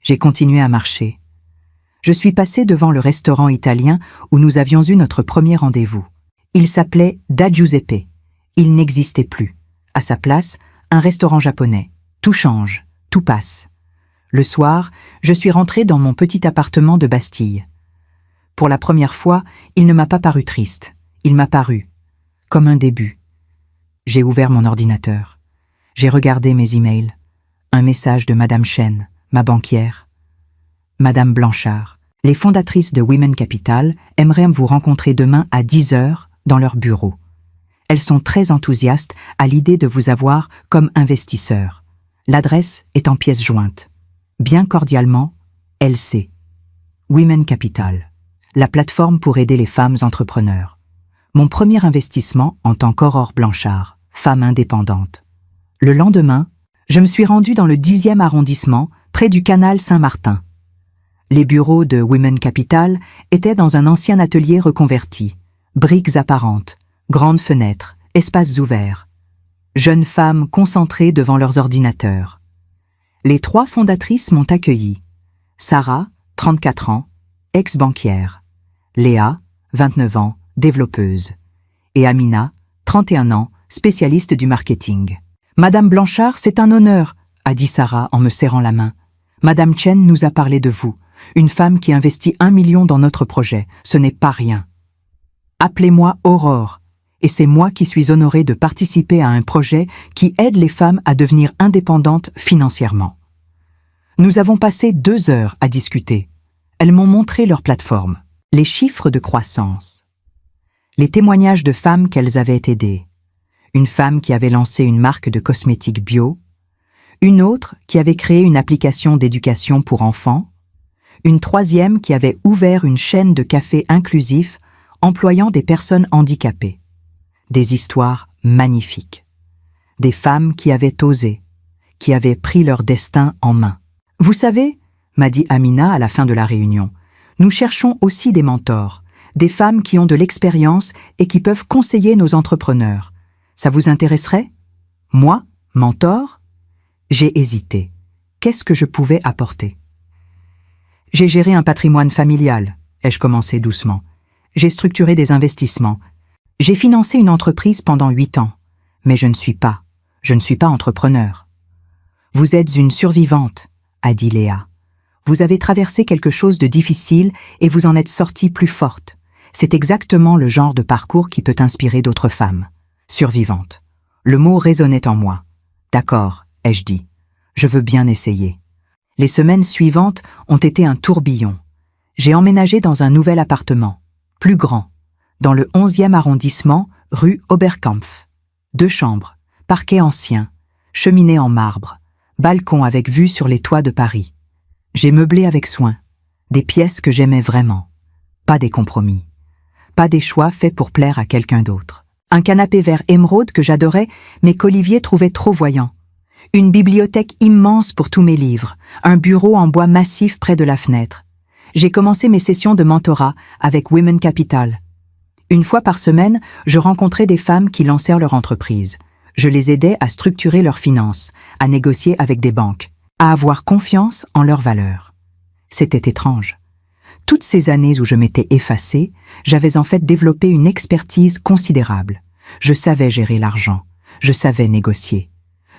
J'ai continué à marcher. Je suis passé devant le restaurant italien où nous avions eu notre premier rendez-vous. Il s'appelait Da Giuseppe. Il n'existait plus. À sa place, un restaurant japonais. Tout change, tout passe. Le soir, je suis rentré dans mon petit appartement de Bastille. Pour la première fois, il ne m'a pas paru triste. Il m'a paru comme un début. J'ai ouvert mon ordinateur. J'ai regardé mes emails. Un message de Madame Chen, ma banquière. Madame Blanchard, les fondatrices de Women Capital aimeraient vous rencontrer demain à 10h dans leur bureau. Elles sont très enthousiastes à l'idée de vous avoir comme investisseur. L'adresse est en pièce jointe. Bien cordialement, LC. Women Capital, la plateforme pour aider les femmes entrepreneurs. Mon premier investissement en tant qu'Aurore Blanchard, femme indépendante. Le lendemain, je me suis rendue dans le 10e arrondissement, près du canal Saint-Martin. Les bureaux de Women Capital étaient dans un ancien atelier reconverti. Briques apparentes, grandes fenêtres, espaces ouverts. Jeunes femmes concentrées devant leurs ordinateurs. Les 3 fondatrices m'ont accueillie. Sarah, 34 ans, ex-banquière. Léa, 29 ans, développeuse. Et Amina, 31 ans, spécialiste du marketing. « Madame Blanchard, c'est un honneur », a dit Sarah en me serrant la main. « Madame Chen nous a parlé de vous. Une femme qui investit 1 million dans notre projet, ce n'est pas rien. Appelez-moi Aurore, et c'est moi qui suis honorée de participer à un projet qui aide les femmes à devenir indépendantes financièrement. » Nous avons passé 2 heures à discuter. Elles m'ont montré leur plateforme, les chiffres de croissance, les témoignages de femmes qu'elles avaient aidées. Une femme qui avait lancé une marque de cosmétiques bio, une autre qui avait créé une application d'éducation pour enfants, une 3e qui avait ouvert une chaîne de café inclusif employant des personnes handicapées. Des histoires magnifiques. Des femmes qui avaient osé, qui avaient pris leur destin en main. « Vous savez, » m'a dit Amina à la fin de la réunion, « nous cherchons aussi des mentors, des femmes qui ont de l'expérience et qui peuvent conseiller nos entrepreneurs. Ça vous intéresserait ? Moi, mentor ? » J'ai hésité. Qu'est-ce que je pouvais apporter ? J'ai géré un patrimoine familial, ai-je commencé doucement. J'ai structuré des investissements. J'ai financé une entreprise pendant 8 ans. Mais je ne suis pas entrepreneur. Vous êtes une survivante, a dit Léa. Vous avez traversé quelque chose de difficile et vous en êtes sortie plus forte. C'est exactement le genre de parcours qui peut inspirer d'autres femmes. Survivante. Le mot résonnait en moi. D'accord, ai-je dit. Je veux bien essayer. Les semaines suivantes ont été un tourbillon. J'ai emménagé dans un nouvel appartement, plus grand, dans le 11e arrondissement, rue Oberkampf. 2 chambres, parquet ancien, cheminée en marbre, balcon avec vue sur les toits de Paris. J'ai meublé avec soin, des pièces que j'aimais vraiment. Pas des compromis. Pas des choix faits pour plaire à quelqu'un d'autre. Un canapé vert émeraude que j'adorais, mais qu'Olivier trouvait trop voyant. Une bibliothèque immense pour tous mes livres, un bureau en bois massif près de la fenêtre. J'ai commencé mes sessions de mentorat avec Women Capital. Une fois par semaine, je rencontrais des femmes qui lancèrent leur entreprise. Je les aidais à structurer leurs finances, à négocier avec des banques, à avoir confiance en leurs valeurs. C'était étrange. Toutes ces années où je m'étais effacée, j'avais en fait développé une expertise considérable. Je savais gérer l'argent, je savais négocier.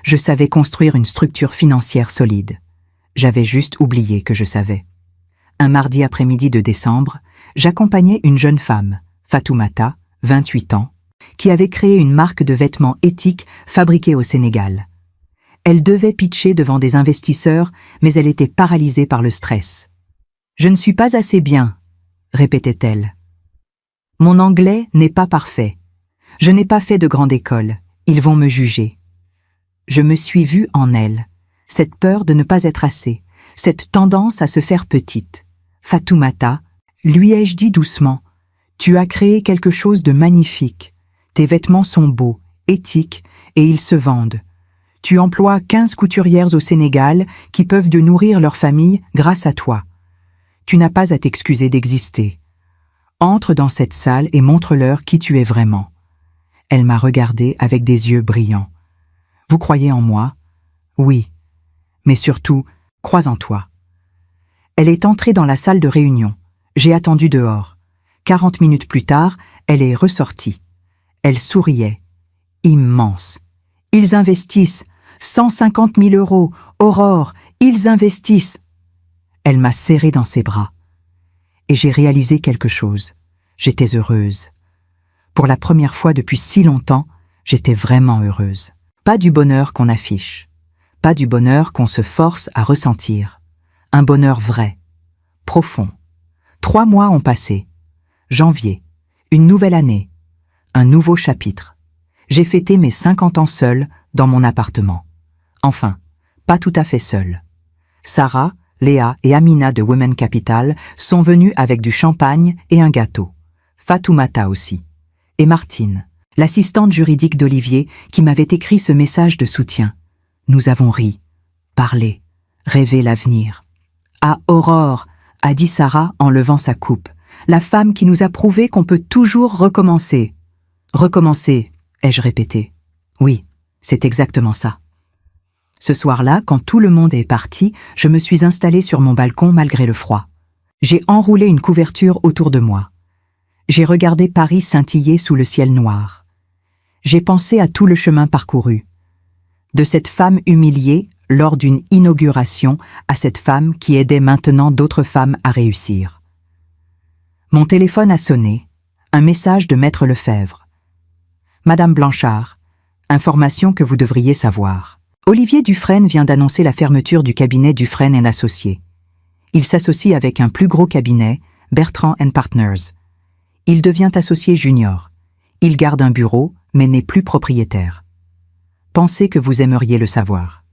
Je savais construire une structure financière solide. J'avais juste oublié que je savais. Un mardi après-midi de décembre, j'accompagnais une jeune femme, Fatoumata, 28 ans, qui avait créé une marque de vêtements éthiques fabriqués au Sénégal. Elle devait pitcher devant des investisseurs, mais elle était paralysée par le stress. « Je ne suis pas assez bien », répétait-elle. « Mon anglais n'est pas parfait. Je n'ai pas fait de grande école. Ils vont me juger. » Je me suis vue en elle, cette peur de ne pas être assez, cette tendance à se faire petite. « Fatoumata, lui ai-je dit doucement, tu as créé quelque chose de magnifique. Tes vêtements sont beaux, éthiques, et ils se vendent. Tu emploies 15 couturières au Sénégal qui peuvent de nourrir leur famille grâce à toi. Tu n'as pas à t'excuser d'exister. Entre dans cette salle et montre-leur qui tu es vraiment. » Elle m'a regardé avec des yeux brillants. « Vous croyez en moi? Oui. Mais surtout, crois en toi. » Elle est entrée dans la salle de réunion. J'ai attendu dehors. 40 minutes plus tard, elle est ressortie. Elle souriait. Immense. « Ils investissent. 150 000 €. Aurore, ils investissent. » Elle m'a serré dans ses bras. Et j'ai réalisé quelque chose. J'étais heureuse. Pour la première fois depuis si longtemps, j'étais vraiment heureuse. Pas du bonheur qu'on affiche. Pas du bonheur qu'on se force à ressentir. Un bonheur vrai, profond. 3 mois ont passé. Janvier, une nouvelle année, un nouveau chapitre. J'ai fêté mes 50 ans seule dans mon appartement. Enfin, pas tout à fait seule. Sarah, Léa et Amina de Women Capital sont venues avec du champagne et un gâteau. Fatoumata aussi. Et Martine, l'assistante juridique d'Olivier, qui m'avait écrit ce message de soutien. Nous avons ri, parlé, rêvé l'avenir. « Ah, Aurore !» a dit Sarah en levant sa coupe. « La femme qui nous a prouvé qu'on peut toujours recommencer. »« Recommencer », ai-je répété. Oui, c'est exactement ça. Ce soir-là, quand tout le monde est parti, je me suis installée sur mon balcon malgré le froid. J'ai enroulé une couverture autour de moi. J'ai regardé Paris scintiller sous le ciel noir. J'ai pensé à tout le chemin parcouru. De cette femme humiliée lors d'une inauguration à cette femme qui aidait maintenant d'autres femmes à réussir. Mon téléphone a sonné, un message de Maître Lefebvre. « Madame Blanchard, information que vous devriez savoir. Olivier Dufresne vient d'annoncer la fermeture du cabinet Dufresne & Associés. Il s'associe avec un plus gros cabinet, Bertrand & Partners. Il devient associé junior. Il garde un bureau, mais n'est plus propriétaire. Pensez que vous aimeriez le savoir.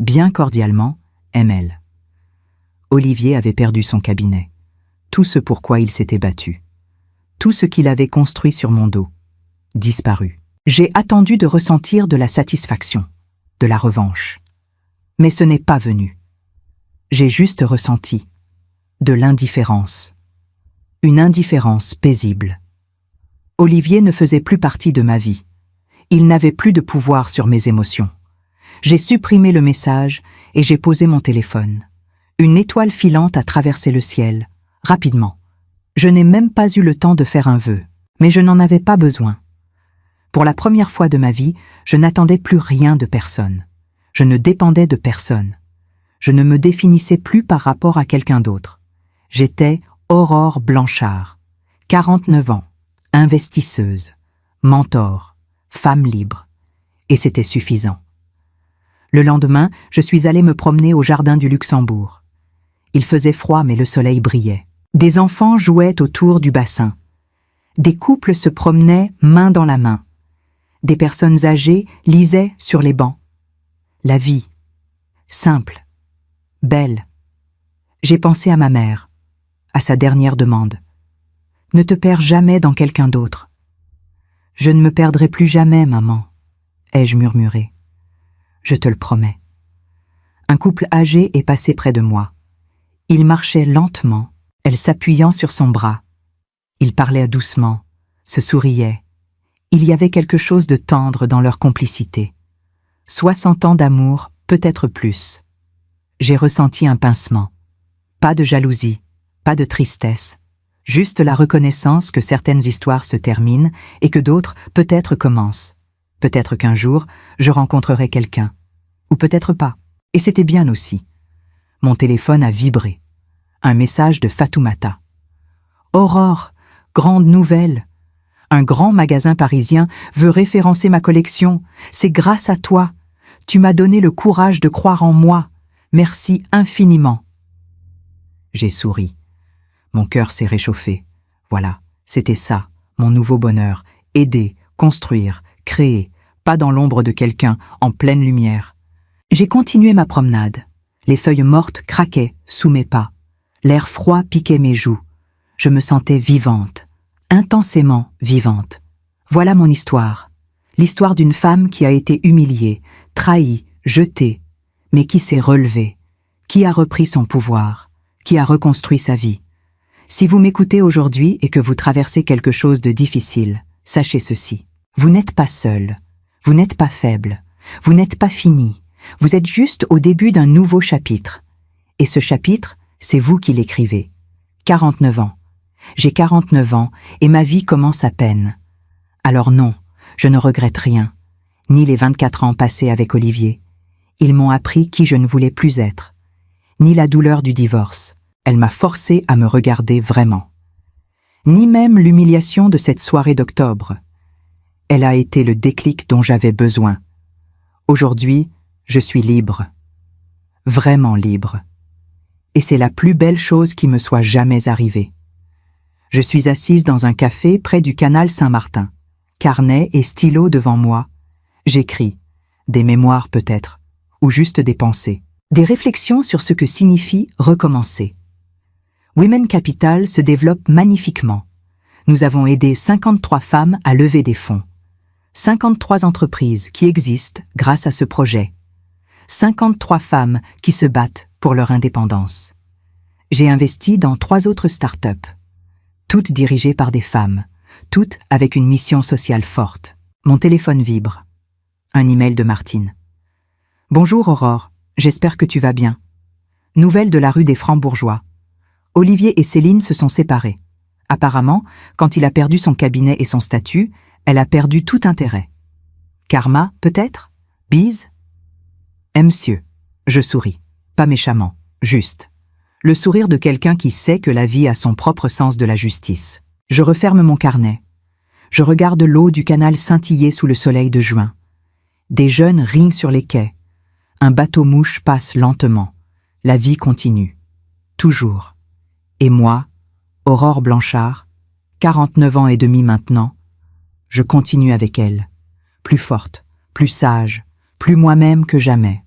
Bien cordialement, ML. » Olivier avait perdu son cabinet. Tout ce pourquoi il s'était battu. Tout ce qu'il avait construit sur mon dos. Disparu. J'ai attendu de ressentir de la satisfaction, de la revanche. Mais ce n'est pas venu. J'ai juste ressenti de l'indifférence. Une indifférence paisible. Olivier ne faisait plus partie de ma vie. Il n'avait plus de pouvoir sur mes émotions. J'ai supprimé le message et j'ai posé mon téléphone. Une étoile filante a traversé le ciel, rapidement. Je n'ai même pas eu le temps de faire un vœu, mais je n'en avais pas besoin. Pour la première fois de ma vie, je n'attendais plus rien de personne. Je ne dépendais de personne. Je ne me définissais plus par rapport à quelqu'un d'autre. J'étais Aurore Blanchard, 49 ans, investisseuse, mentor, femme libre. Et c'était suffisant. Le lendemain, je suis allée me promener au jardin du Luxembourg. Il faisait froid, mais le soleil brillait. Des enfants jouaient autour du bassin. Des couples se promenaient main dans la main. Des personnes âgées lisaient sur les bancs. La vie. Simple. Belle. J'ai pensé à ma mère, à sa dernière demande. Ne te perds jamais dans quelqu'un d'autre. Je ne me perdrai plus jamais, maman, ai-je murmuré. Je te le promets. Un couple âgé est passé près de moi. Il marchait lentement, elle s'appuyant sur son bras. Il parlait doucement, se souriait. Il y avait quelque chose de tendre dans leur complicité. 60 ans d'amour, peut-être plus. J'ai ressenti un pincement. Pas de jalousie, pas de tristesse. Juste la reconnaissance que certaines histoires se terminent et que d'autres peut-être commencent. Peut-être qu'un jour, je rencontrerai quelqu'un. Ou peut-être pas. Et c'était bien aussi. Mon téléphone a vibré. Un message de Fatoumata. « Aurore, grande nouvelle. Un grand magasin parisien veut référencer ma collection. C'est grâce à toi. Tu m'as donné le courage de croire en moi. Merci infiniment. » J'ai souri. Mon cœur s'est réchauffé. Voilà, c'était ça, mon nouveau bonheur. Aider, construire, créer, pas dans l'ombre de quelqu'un, en pleine lumière. J'ai continué ma promenade. Les feuilles mortes craquaient sous mes pas. L'air froid piquait mes joues. Je me sentais vivante, intensément vivante. Voilà mon histoire. L'histoire d'une femme qui a été humiliée, trahie, jetée, mais qui s'est relevée, qui a repris son pouvoir, qui a reconstruit sa vie. Si vous m'écoutez aujourd'hui et que vous traversez quelque chose de difficile, sachez ceci. Vous n'êtes pas seul. Vous n'êtes pas faible. Vous n'êtes pas fini. Vous êtes juste au début d'un nouveau chapitre. Et ce chapitre, c'est vous qui l'écrivez. 49 ans. J'ai 49 ans et ma vie commence à peine. Alors non, je ne regrette rien. Ni les 24 ans passés avec Olivier. Ils m'ont appris qui je ne voulais plus être. Ni la douleur du divorce. Elle m'a forcé à me regarder vraiment. Ni même l'humiliation de cette soirée d'octobre. Elle a été le déclic dont j'avais besoin. Aujourd'hui, je suis libre. Vraiment libre. Et c'est la plus belle chose qui me soit jamais arrivée. Je suis assise dans un café près du canal Saint-Martin. Carnet et stylo devant moi. J'écris. Des mémoires peut-être. Ou juste des pensées. Des réflexions sur ce que signifie recommencer. Women Capital se développe magnifiquement. Nous avons aidé 53 femmes à lever des fonds. 53 entreprises qui existent grâce à ce projet. 53 femmes qui se battent pour leur indépendance. J'ai investi dans 3 autres startups. Toutes dirigées par des femmes. Toutes avec une mission sociale forte. Mon téléphone vibre. Un email de Martine. Bonjour Aurore, j'espère que tu vas bien. Nouvelle de la rue des Francs-Bourgeois. Olivier et Céline se sont séparés. Apparemment, quand il a perdu son cabinet et son statut, elle a perdu tout intérêt. Karma, peut-être? Bise? Monsieur. Je souris. Pas méchamment, juste. Le sourire de quelqu'un qui sait que la vie a son propre sens de la justice. Je referme mon carnet. Je regarde l'eau du canal scintiller sous le soleil de juin. Des jeunes rient sur les quais. Un bateau-mouche passe lentement. La vie continue. Toujours. Et moi, Aurore Blanchard, 49 ans et demi maintenant, je continue avec elle, plus forte, plus sage, plus moi-même que jamais.